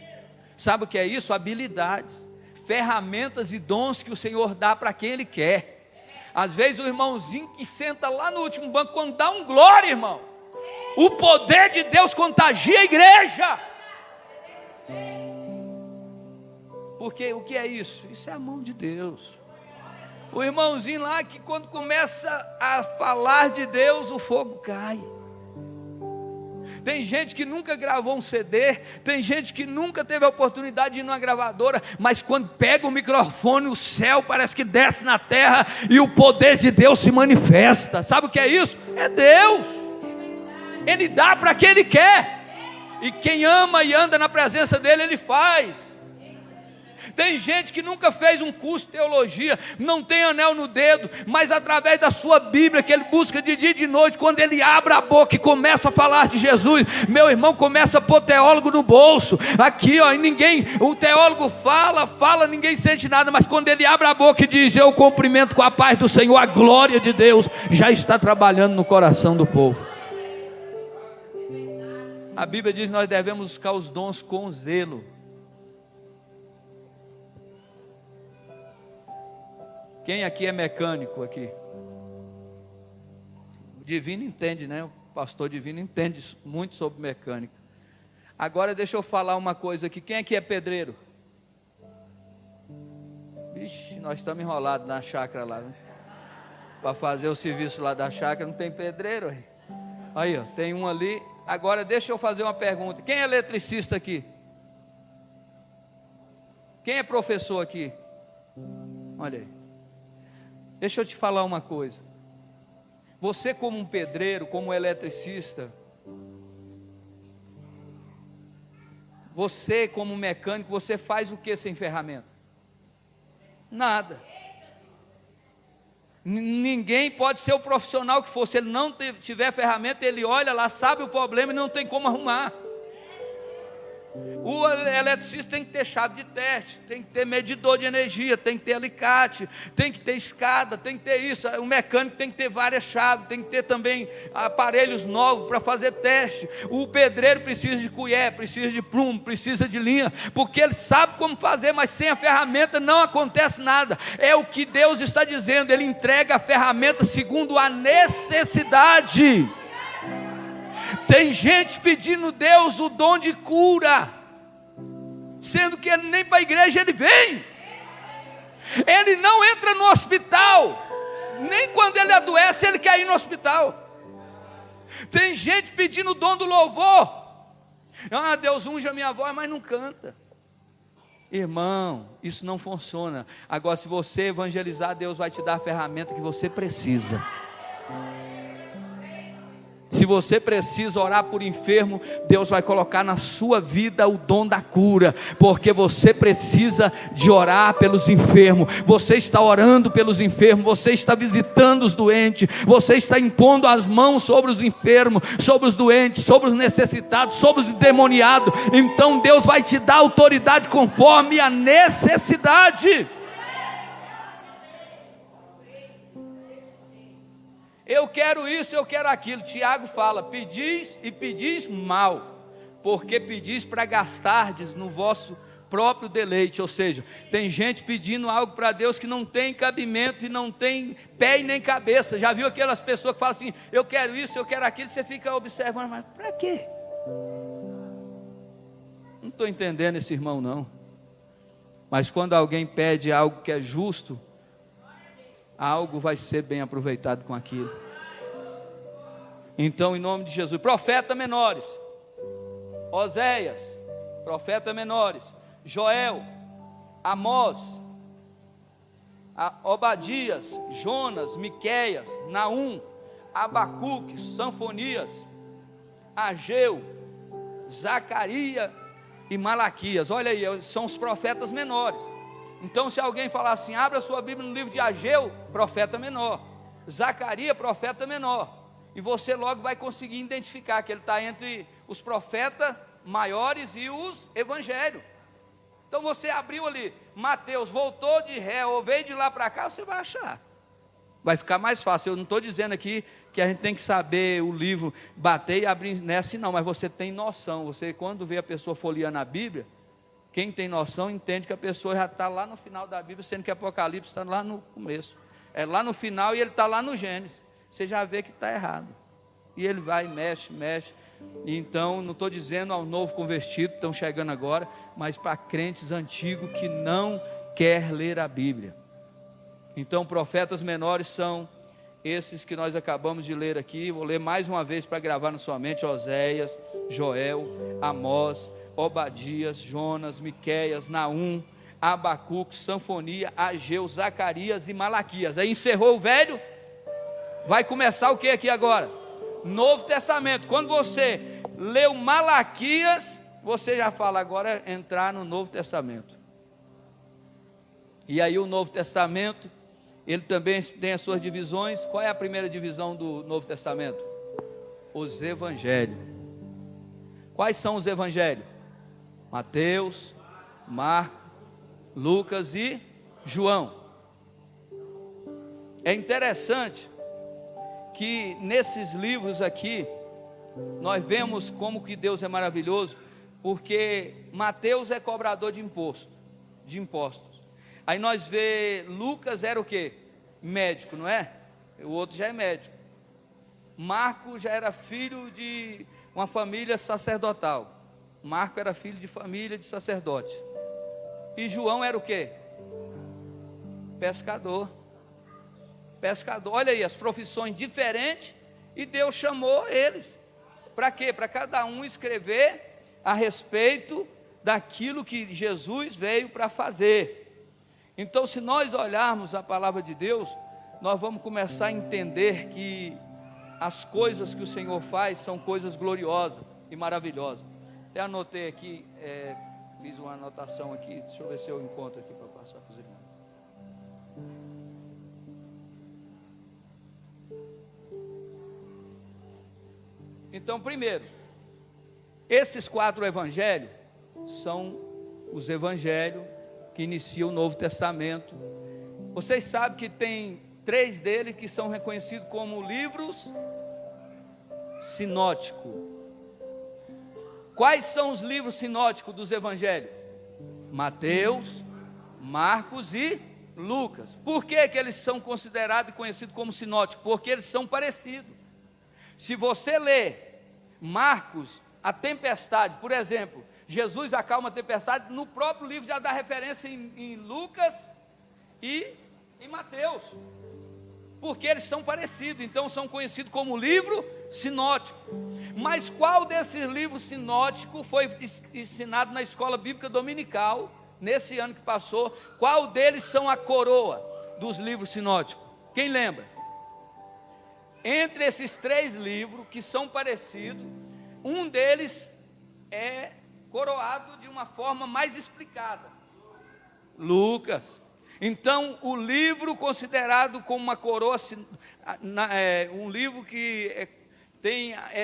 Sabe o que é isso? Habilidades, ferramentas e dons que o Senhor dá para quem Ele quer. Às vezes o irmãozinho que senta lá no último banco, quando dá um glória, irmão, o poder de Deus contagia a igreja. Porque o que é isso? Isso é a mão de Deus. O irmãozinho lá que quando começa a falar de Deus, o fogo cai. Tem gente que nunca gravou um CD, tem gente que nunca teve a oportunidade de ir numa gravadora, mas quando pega o microfone, o céu parece que desce na terra e o poder de Deus se manifesta. Sabe o que é isso? É Deus. Ele dá para quem Ele quer, e quem ama e anda na presença dEle, Ele faz. Tem gente que nunca fez um curso de teologia, não tem anel no dedo, mas através da sua Bíblia, que ele busca de dia e de noite, quando ele abre a boca e começa a falar de Jesus, meu irmão, começa a pôr teólogo no bolso, aqui ó, e o teólogo fala, ninguém sente nada, mas quando ele abre a boca e diz, eu cumprimento com a paz do Senhor, a glória de Deus já está trabalhando no coração do povo. A Bíblia diz que nós devemos buscar os dons com zelo. Quem aqui é mecânico aqui? O Divino entende, né? O pastor Divino entende muito sobre mecânica. Agora deixa eu falar uma coisa aqui. Quem aqui é pedreiro? Vixe, nós estamos enrolados na chácara lá, né? Para fazer o serviço lá da chácara, não tem pedreiro aí. Aí, ó, tem um ali. Agora deixa eu fazer uma pergunta. Quem é eletricista aqui? Quem é professor aqui? Olha aí. Deixa eu te falar uma coisa. Você como um pedreiro, como um eletricista, você como um mecânico, você faz o que sem ferramenta? Nada. Ninguém pode ser o profissional que for, se ele não tiver ferramenta, ele olha lá, sabe o problema e não tem como arrumar. O eletricista tem que ter chave de teste, tem que ter medidor de energia, tem que ter alicate, tem que ter escada, tem que ter isso. O mecânico tem que ter várias chaves, tem que ter também aparelhos novos para fazer teste. O pedreiro precisa de colher, precisa de prumo, precisa de linha, porque ele sabe como fazer, mas sem a ferramenta não acontece nada. É o que Deus está dizendo, Ele entrega a ferramenta segundo a necessidade. Tem gente pedindo a Deus o dom de cura, sendo que ele nem para a igreja ele vem. Ele não entra no hospital, nem quando ele adoece ele quer ir no hospital. Tem gente pedindo o dom do louvor, Ah, Deus unge a minha voz, mas não canta. Irmão, isso não funciona. Agora, se você evangelizar, Deus vai te dar a ferramenta que você precisa. Se você precisa orar por enfermo, Deus vai colocar na sua vida o dom da cura, porque você precisa de orar pelos enfermos. Você está orando pelos enfermos, você está visitando os doentes, você está impondo as mãos sobre os enfermos, sobre os doentes, sobre os necessitados, sobre os endemoniados. Então Deus vai te dar autoridade conforme a necessidade. Eu quero isso, eu quero aquilo. Tiago fala: pedis e pedis mal, porque pedis para gastardes no vosso próprio deleite. Ou seja, tem gente pedindo algo para Deus que não tem cabimento e não tem pé e nem cabeça. Já viu aquelas pessoas que falam assim: eu quero isso, eu quero aquilo. Você fica observando, mas para quê? Não estou entendendo esse irmão não. Mas quando alguém pede algo que é justo, algo vai ser bem aproveitado com aquilo. Então, em nome de Jesus, profeta menores, Oséias, profeta menores, Joel, Amós, Obadias, Jonas, Miqueias, Naum, Abacuque, Sanfonias, Ageu, Zacarias e Malaquias. Olha aí, são os profetas menores. Então, se alguém falar assim, abra sua Bíblia no livro de Ageu, profeta menor, Zacarias, profeta menor, e você logo vai conseguir identificar que ele está entre os profetas maiores e os evangelhos. Então você abriu ali, Mateus, voltou de ré, ou veio de lá para cá, você vai achar. Vai ficar mais fácil. Eu não estou dizendo aqui que a gente tem que saber o livro, bater e abrir nessa, não, mas você tem noção. Você, quando vê a pessoa folheando a Bíblia, quem tem noção entende que a pessoa já está lá no final da Bíblia, sendo que Apocalipse está lá no começo. É lá no final e ele está lá no Gênesis. Você já vê que está errado. E ele vai, mexe. E então, não estou dizendo ao novo convertido, que estão chegando agora, mas para crentes antigos que não quer ler a Bíblia. Então, profetas menores são esses que nós acabamos de ler aqui. Vou ler mais uma vez para gravar na sua mente: Oséias, Joel, Amós, Obadias, Jonas, Miqueias, Naum, Abacuque, Sanfonia, Ageu, Zacarias e Malaquias. Aí encerrou o velho. Vai começar o que aqui agora? Novo Testamento. Quando você leu Malaquias, você já fala agora entrar no Novo Testamento. E aí o Novo Testamento, ele também tem as suas divisões. Qual é a primeira divisão do Novo Testamento? Os evangelhos. Quais são os evangelhos? Mateus, Marcos, Lucas e João. É interessante que nesses livros aqui, nós vemos como que Deus é maravilhoso, porque Mateus é cobrador de impostos. Aí nós vê, Lucas era o quê? Médico, não é? O outro já é médico. Marcos já era filho de uma família sacerdotal. Marcos era filho de família de sacerdote. E João era o quê? Pescador. Olha aí, as profissões diferentes, e Deus chamou eles. Para quê? Para cada um escrever a respeito daquilo que Jesus veio para fazer. Então, se nós olharmos a palavra de Deus, nós vamos começar a entender que as coisas que o Senhor faz são coisas gloriosas e maravilhosas. Até anotei aqui, fiz uma anotação aqui, deixa eu ver se eu encontro aqui para passar para os irmãos. Então, primeiro, esses 4 evangelhos são os evangelhos que iniciam o Novo Testamento. Vocês sabem que tem 3 deles que são reconhecidos como livros sinóticos. Quais são os livros sinóticos dos evangelhos? Mateus, Marcos e Lucas. Por que eles são considerados e conhecidos como sinóticos? Porque eles são parecidos. Se você lê Marcos, a tempestade, por exemplo, Jesus acalma a tempestade, no próprio livro já dá referência em Lucas e em Mateus. porque eles são parecidos, então são conhecidos como livro sinótico. Mas qual desses livros sinóticos foi ensinado na escola bíblica dominical, nesse ano que passou? Qual deles são a coroa dos livros sinóticos? Quem lembra? Entre esses 3 livros que são parecidos, um deles é coroado de uma forma mais explicada: Lucas. Então, o livro considerado como uma coroa, um livro que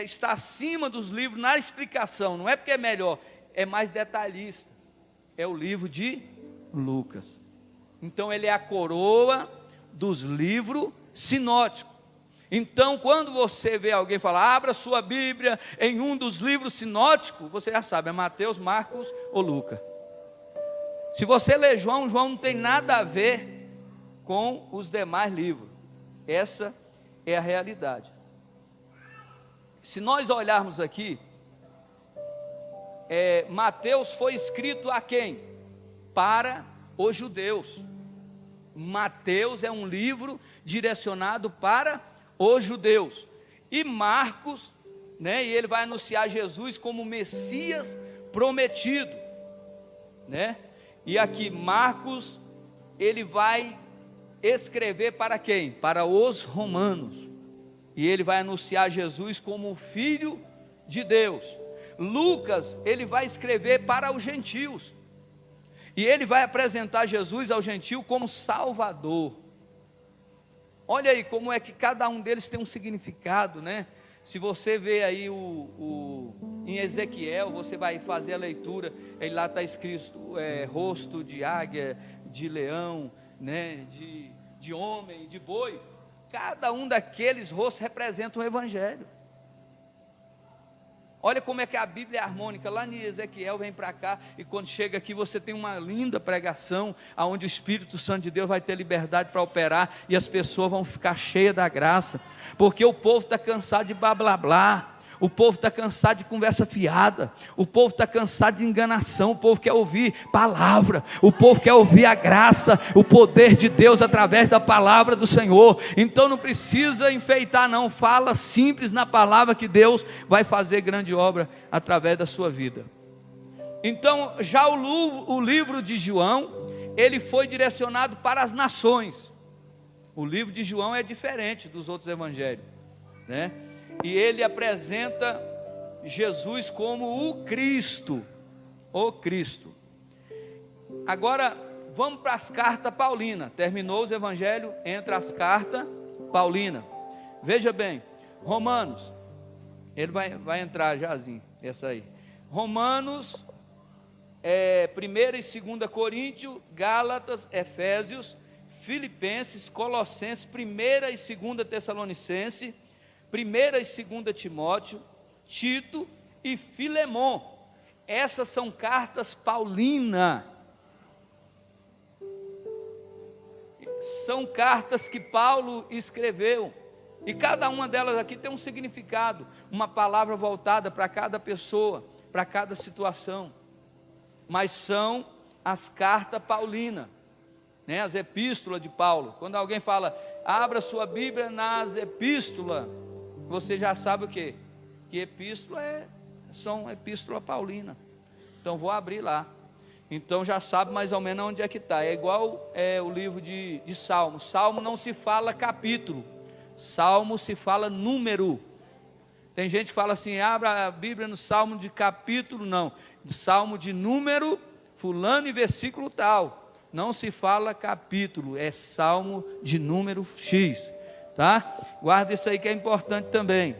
está acima dos livros na explicação, não é porque é melhor, é mais detalhista, é o livro de Lucas. Então, ele é a coroa dos livros sinóticos. Então, quando você vê alguém falar, abra sua Bíblia em um dos livros sinóticos, você já sabe, é Mateus, Marcos ou Lucas. Se você ler João, João não tem nada a ver com os demais livros. Essa é a realidade. Se nós olharmos aqui, Mateus foi escrito a quem? Para os judeus. Mateus é um livro direcionado para os judeus. E Marcos, né, e ele vai anunciar Jesus como Messias prometido, né? E aqui Marcos, ele vai escrever para quem? Para os romanos. E ele vai anunciar Jesus como o Filho de Deus. Lucas, ele vai escrever para os gentios. E ele vai apresentar Jesus ao gentio como Salvador. Olha aí como é que cada um deles tem um significado, né? Se você vê aí em Ezequiel, você vai fazer a leitura, aí lá está escrito rosto de águia, de leão, né? de homem, de boi. Cada um daqueles rostos representa um evangelho. Olha como é que a Bíblia é harmônica. Lá em Ezequiel vem para cá, e quando chega aqui você tem uma linda pregação, onde o Espírito Santo de Deus vai ter liberdade para operar, e as pessoas vão ficar cheias da graça, porque o povo está cansado de blá blá blá, o povo está cansado de conversa fiada, o povo está cansado de enganação, o povo quer ouvir palavra, o povo quer ouvir a graça, o poder de Deus através da palavra do Senhor. Então não precisa enfeitar não, fala simples na palavra que Deus vai fazer grande obra através da sua vida. Então já o livro de João, ele foi direcionado para as nações. O livro de João é diferente dos outros evangelhos, né? E ele apresenta Jesus como o Cristo. O Cristo. Agora, vamos para as cartas paulinas. Terminou os evangelhos, entra as cartas paulinas. Veja bem, Romanos. Ele vai entrar jazinho, essa aí. Romanos, 1 e 2 Coríntios, Gálatas, Efésios, Filipenses, Colossenses, 1 e 2 Tessalonicenses, 1 e 2 Timóteo, Tito e Filemon. Essas são cartas paulinas. São cartas que Paulo escreveu. E cada uma delas aqui tem um significado, uma palavra voltada para cada pessoa, para cada situação. Mas são as cartas paulinas, né? As epístolas de Paulo. Quando alguém fala, abra sua Bíblia nas epístolas, você já sabe o quê? Que epístola são epístola paulina. Então vou abrir lá. Então já sabe mais ou menos onde é que está. É igual o livro de Salmo. Salmo não se fala capítulo. Salmo se fala número. Tem gente que fala assim, abra a Bíblia no Salmo de capítulo, não. Salmo de número, fulano e versículo tal. Não se fala capítulo, é Salmo de número X. Tá? Guarda isso aí que é importante também.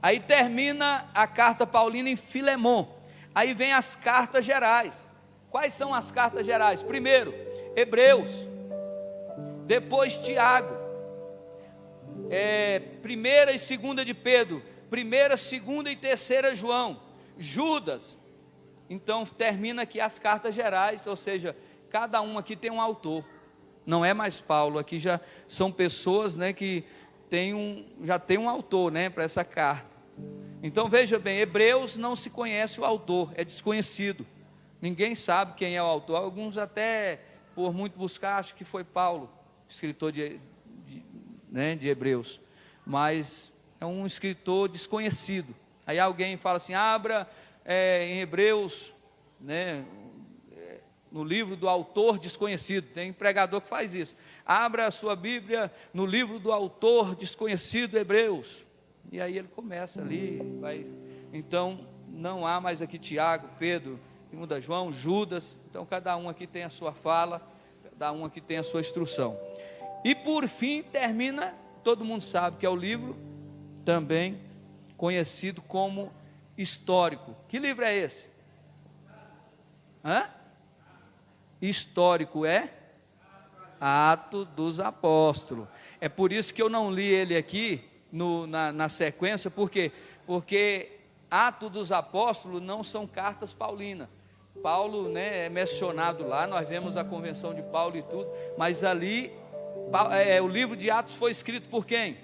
Aí termina a carta paulina em Filemon. Aí vem as cartas gerais. Quais são as cartas gerais? Primeiro, Hebreus. Depois Tiago. 1 e 2 de Pedro. 1, 2 e 3 João. Judas. Então termina aqui as cartas gerais, ou seja, cada um aqui tem um autor. Não é mais Paulo, aqui já são pessoas, né, que já tem um autor, né, para essa carta. Então veja bem, Hebreus não se conhece o autor, é desconhecido. Ninguém sabe quem é o autor. Alguns até, por muito buscar, acham que foi Paulo. escritor de Hebreus, mas é um escritor desconhecido. Aí alguém fala assim, abra em Hebreus, no livro do autor desconhecido. Tem pregador que faz isso. Abra a sua Bíblia no livro do autor desconhecido, Hebreus. E aí ele começa ali, vai. Então, não há mais aqui Tiago, Pedro, 2 João, Judas. Então, cada um aqui tem a sua fala, cada um aqui tem a sua instrução. E por fim, termina, todo mundo sabe que é o livro também conhecido como histórico. Que livro é esse? Histórico é Atos dos Apóstolos. É por isso que eu não li ele aqui na sequência, porque Atos dos Apóstolos não são cartas paulinas. Paulo, é mencionado lá, nós vemos a convenção de Paulo e tudo, mas ali o livro de Atos foi escrito por quem?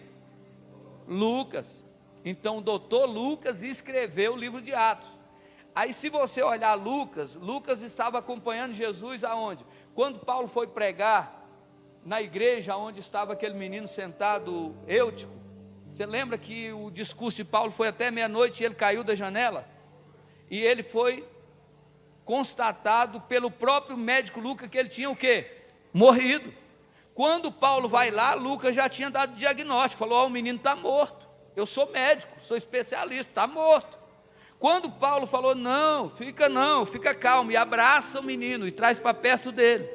Lucas. Então o doutor Lucas escreveu o livro de Atos. Aí se você olhar Lucas estava acompanhando Jesus aonde? Quando Paulo foi pregar na igreja onde estava aquele menino sentado, Eutico, você lembra que o discurso de Paulo foi até meia-noite e ele caiu da janela? E ele foi constatado pelo próprio médico Lucas que ele tinha o quê? Morrido. Quando Paulo vai lá, Lucas já tinha dado diagnóstico, falou, o menino está morto, eu sou médico, sou especialista, está morto. Quando Paulo falou, não, fica calmo, e abraça o menino, e traz para perto dele,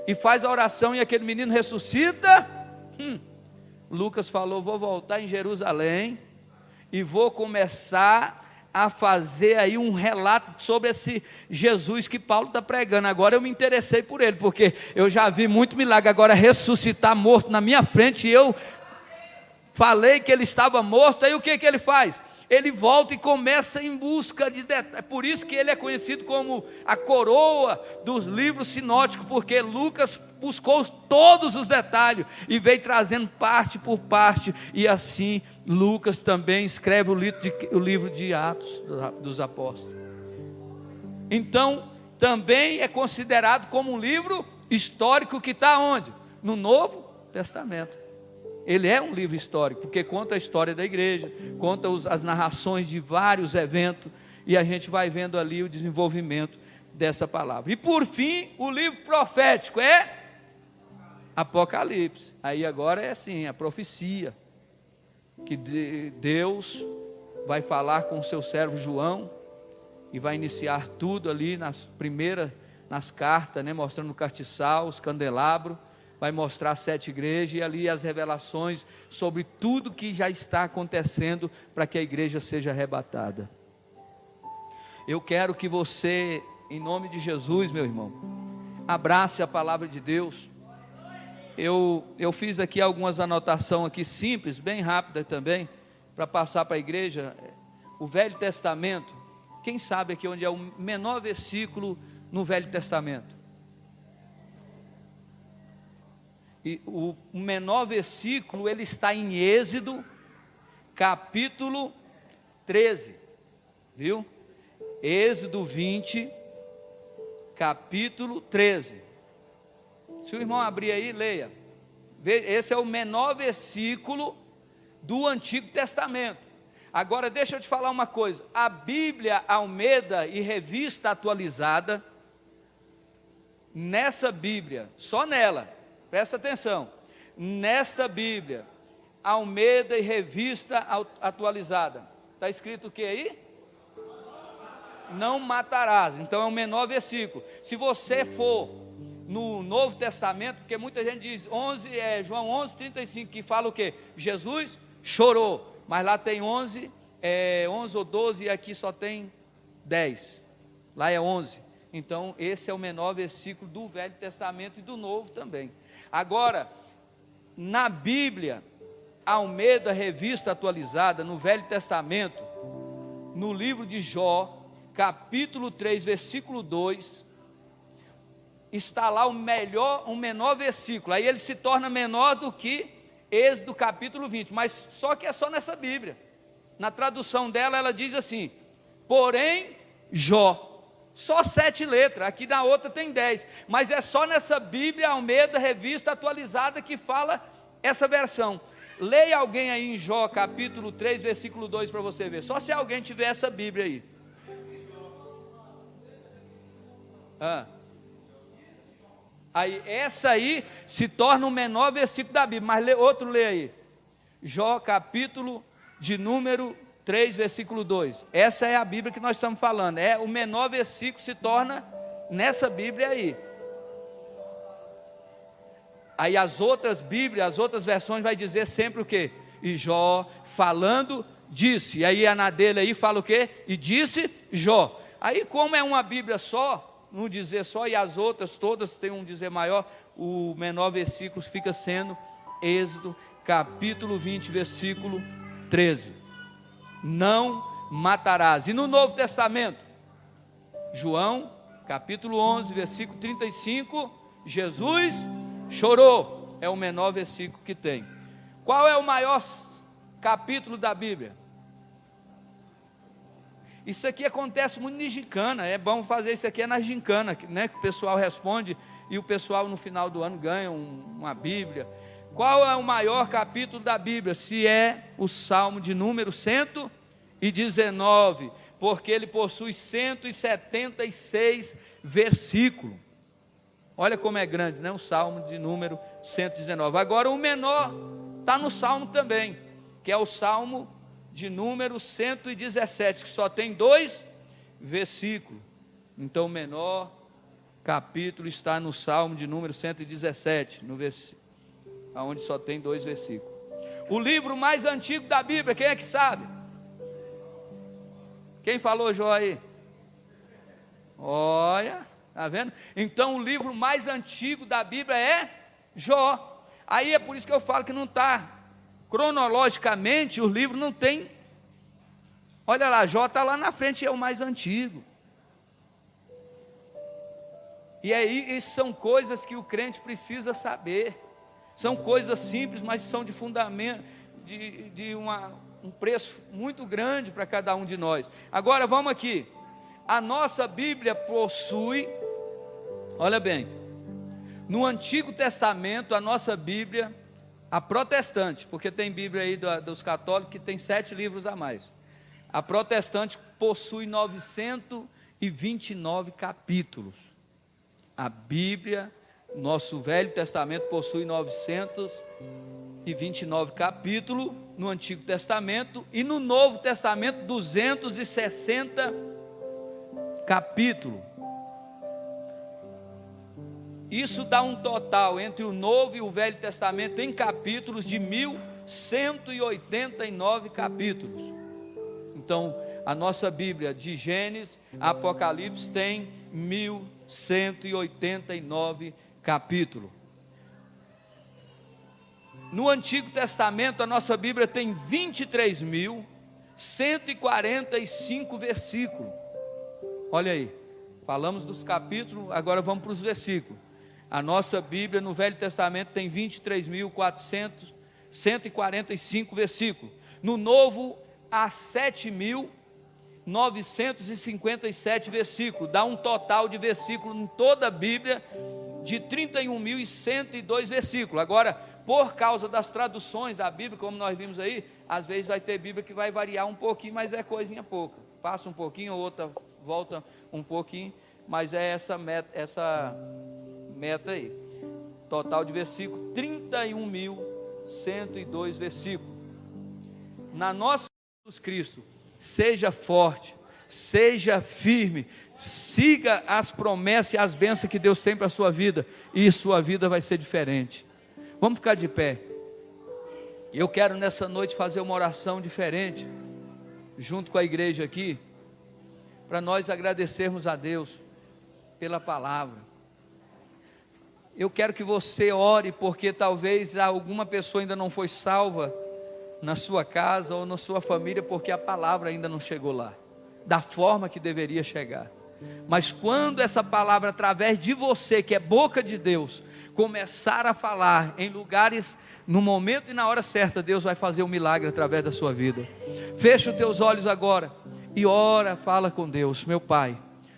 e faz a oração, e aquele menino ressuscita, Lucas falou, vou voltar em Jerusalém, e vou começar a fazer aí um relato sobre esse Jesus que Paulo está pregando. Agora eu me interessei por ele, porque eu já vi muito milagre. Agora ressuscitar morto na minha frente, e eu falei que ele estava morto. Aí o que ele faz? Ele volta e começa em busca de detalhes. É por isso que ele é conhecido como a coroa dos livros sinóticos, porque Lucas buscou todos os detalhes e veio trazendo parte por parte, e assim Lucas também escreve o livro de Atos dos Apóstolos. Então também é considerado como um livro histórico que está onde? No Novo Testamento. Ele é um livro histórico, porque conta a história da igreja, conta as narrações de vários eventos, e a gente vai vendo ali o desenvolvimento dessa palavra. E por fim, o livro profético é Apocalipse. Aí agora é assim, a profecia, que Deus vai falar com o seu servo João, e vai iniciar tudo ali nas cartas, mostrando o castiçal, os candelabros, vai mostrar 7 igrejas, e ali as revelações sobre tudo que já está acontecendo, para que a igreja seja arrebatada. Eu quero que você, em nome de Jesus, meu irmão, abrace a palavra de Deus. Eu fiz aqui algumas anotações aqui simples, bem rápidas também, para passar para a igreja. O Velho Testamento, quem sabe aqui onde é o menor versículo no Velho Testamento? E o menor versículo, ele está em Êxodo, capítulo 13, viu? Êxodo 20, capítulo 13. Se o irmão abrir aí, leia. Esse é o menor versículo do Antigo Testamento. Agora deixa eu te falar uma coisa, a Bíblia Almeida e Revista Atualizada, nessa Bíblia, só nela, presta atenção, nesta Bíblia, Almeida e Revista Atualizada, está escrito o que aí? Não matarás. Então é o menor versículo. Se você for no Novo Testamento, porque muita gente diz, João 11:35, que fala o que? Jesus chorou, mas lá tem 11 ou 12, e aqui só tem 10, lá é 11, então esse é o menor versículo do Velho Testamento e do Novo também. Agora, na Bíblia Almeida Revista Atualizada, no Velho Testamento, no livro de Jó, capítulo 3, versículo 2, está lá o menor versículo, aí ele se torna menor do que Êxodo capítulo 20, mas só que é só nessa Bíblia. Na tradução dela, ela diz assim: porém Jó Só 7 letras, aqui na outra tem 10, mas é só nessa Bíblia Almeida Revista Atualizada que fala essa versão. Leia alguém aí em Jó, capítulo 3, versículo 2, para você ver, só se alguém tiver essa Bíblia aí. Aí, essa aí se torna o menor versículo da Bíblia, mas outro lê aí, Jó, capítulo de número 3, versículo 2, essa é a Bíblia que nós estamos falando, o menor versículo se torna nessa Bíblia aí. Aí as outras Bíblias, as outras versões vai dizer sempre o quê? E Jó falando disse, e aí a na dele aí fala o quê? E disse Jó. Aí como é uma Bíblia só, um dizer só, e as outras todas têm um dizer maior, o menor versículo fica sendo Êxodo, capítulo 20, versículo 13. Não matarás. E no Novo Testamento, João, capítulo 11, versículo 35, Jesus chorou, é o menor versículo que tem. Qual é o maior capítulo da Bíblia? Isso aqui acontece muito na gincana, é bom fazer isso aqui na gincana, né, que o pessoal responde, e o pessoal no final do ano ganha uma Bíblia. Qual é o maior capítulo da Bíblia? Se é o Salmo de número 119, porque ele possui 176 versículos. Olha como é grande, né? O Salmo de número 119. Agora o menor está no Salmo também, que é o Salmo de número 117, que só tem 2 versículos. Então o menor capítulo está no Salmo de número 117, no versículo, onde só tem 2 versículos. O livro mais antigo da Bíblia, quem é que sabe? Quem falou, Jó, aí? Olha, está vendo? Então o livro mais antigo da Bíblia é Jó. Aí é por isso que eu falo que não está, cronologicamente o livro não tem. Olha lá, Jó está lá na frente, é o mais antigo. E aí, isso são coisas que o crente precisa saber. São coisas simples, mas são de fundamento, um preço muito grande para cada um de nós. Agora vamos aqui, a nossa Bíblia possui, olha bem, no Antigo Testamento a nossa Bíblia, a protestante, porque tem Bíblia aí dos católicos que tem 7 livros a mais, a protestante possui 929 capítulos, a Bíblia, nosso Velho Testamento possui 929 capítulos, no Antigo Testamento, e no Novo Testamento 260 capítulos. Isso dá um total entre o Novo e o Velho Testamento em capítulos de 1189 capítulos. Então a nossa Bíblia de Gênesis a Apocalipse tem 1189 capítulos. No Antigo Testamento, a nossa Bíblia tem 23.145 versículos. Olha aí, falamos dos capítulos, agora vamos para os versículos. A nossa Bíblia no Velho Testamento tem 23.145 versículos. No Novo, há 7.957 versículos. Dá um total de versículos em toda a Bíblia de 31.102 versículos. Agora, por causa das traduções da Bíblia, como nós vimos aí, às vezes vai ter Bíblia que vai variar um pouquinho, mas é coisinha pouca. Passa um pouquinho, outra volta um pouquinho, mas é essa meta aí. Total de versículos, 31.102 versículos. Na nossa Jesus Cristo, seja forte, seja firme, siga as promessas e as bênçãos que Deus tem para a sua vida, e sua vida vai ser diferente. Vamos ficar de pé. Eu quero nessa noite fazer uma oração diferente, junto com a igreja aqui, para nós agradecermos a Deus pela palavra. Eu quero que você ore, porque talvez alguma pessoa ainda não foi salva na sua casa ou na sua família, porque a palavra ainda não chegou lá, da forma que deveria chegar. Mas quando essa palavra, através de você, que é boca de Deus, começar a falar em lugares, no momento e na hora certa, Deus vai fazer um milagre através da sua vida. Fecha os teus olhos agora e ora, fala com Deus. Meu Pai,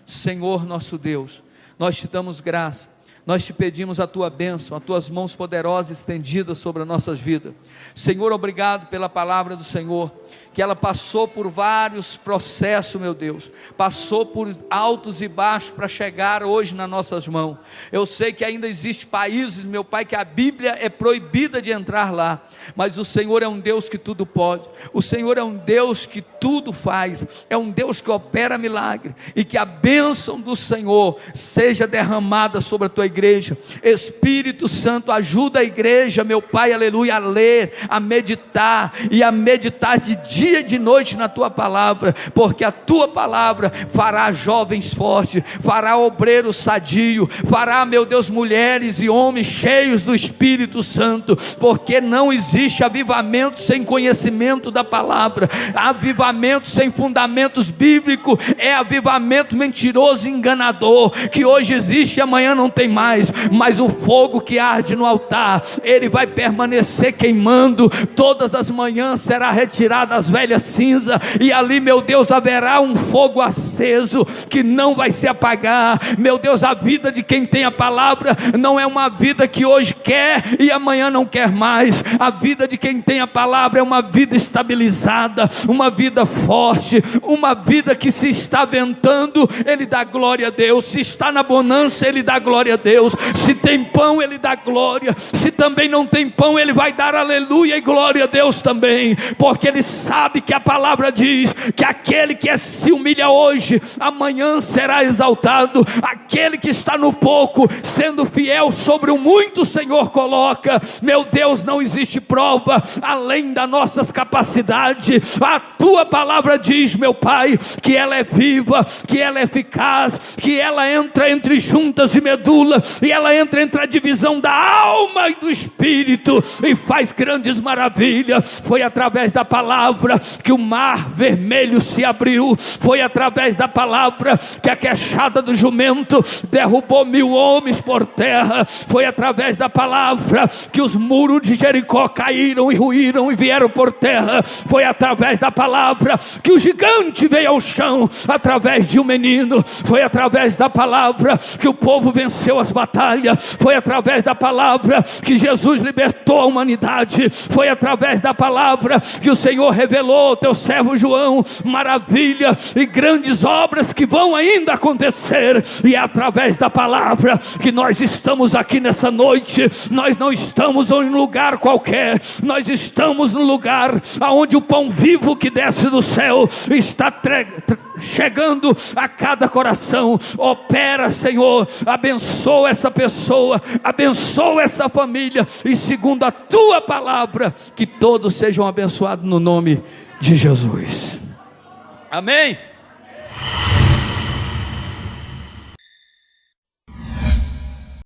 Senhor nosso Deus, nós te damos graça, nós te pedimos a tua bênção, as tuas mãos poderosas estendidas sobre as nossas vidas. Senhor, obrigado pela palavra do Senhor, que ela passou por vários processos, meu Deus, passou por altos e baixos para chegar hoje nas nossas mãos. Eu sei que ainda existem países, meu Pai, que a Bíblia é proibida de entrar lá, mas o Senhor é um Deus que tudo pode, o Senhor é um Deus que tudo faz, é um Deus que opera milagre, e que a bênção do Senhor seja derramada sobre a tua igreja. Espírito Santo, ajuda a igreja, meu Pai, aleluia, a ler, a meditar de dia e de noite na tua palavra, porque a tua palavra fará jovens fortes, fará obreiros sadios, fará, meu Deus, mulheres e homens cheios do Espírito Santo, porque não existe avivamento sem conhecimento da palavra. Avivamento sem fundamentos bíblicos é avivamento mentiroso e enganador, que hoje existe e amanhã não tem mais, mas o fogo que arde no altar, ele vai permanecer queimando, todas as manhãs será retirada as velhas cinzas, e ali, meu Deus, haverá um fogo aceso, que não vai se apagar. Meu Deus, a vida de quem tem a palavra, não é uma vida que hoje quer e amanhã não quer mais. A vida de quem tem a palavra é uma vida estabilizada, uma vida forte, uma vida que se está ventando, ele dá glória a Deus, se está na bonança, ele dá glória a Deus, se tem pão, ele dá glória, se também não tem pão, ele vai dar aleluia e glória a Deus também, porque ele sabe que a palavra diz que aquele que se humilha hoje, amanhã será exaltado. Aquele que está no pouco, sendo fiel sobre o muito, o Senhor coloca. Meu Deus, não existe prova além das nossas capacidades. A tua palavra diz, meu Pai, que ela é viva, que ela é eficaz, que ela entra entre juntas e medula, e ela entra entre a divisão da alma e do espírito, e faz grandes maravilhas. Foi através da palavra que o mar vermelho se abriu, foi através da palavra que a queixada do jumento derrubou 1000 homens por terra, foi através da palavra que os muros de Jericó caíram e ruíram e vieram por terra, foi através da palavra que o gigante veio ao chão, através de um menino, foi através da palavra que o povo venceu as batalhas, foi através da palavra que Jesus libertou a humanidade, foi através da palavra que o Senhor revelou ao teu servo João maravilha e grandes obras que vão ainda acontecer, e é através da palavra que nós estamos aqui nessa noite. Nós não estamos em um lugar qualquer, nós estamos no lugar aonde o pão vivo que desce do céu está chegando a cada coração. Opera, Senhor, abençoa essa pessoa, abençoa essa família, e segundo a tua palavra, que todos sejam abençoados no nome de Jesus. Amém.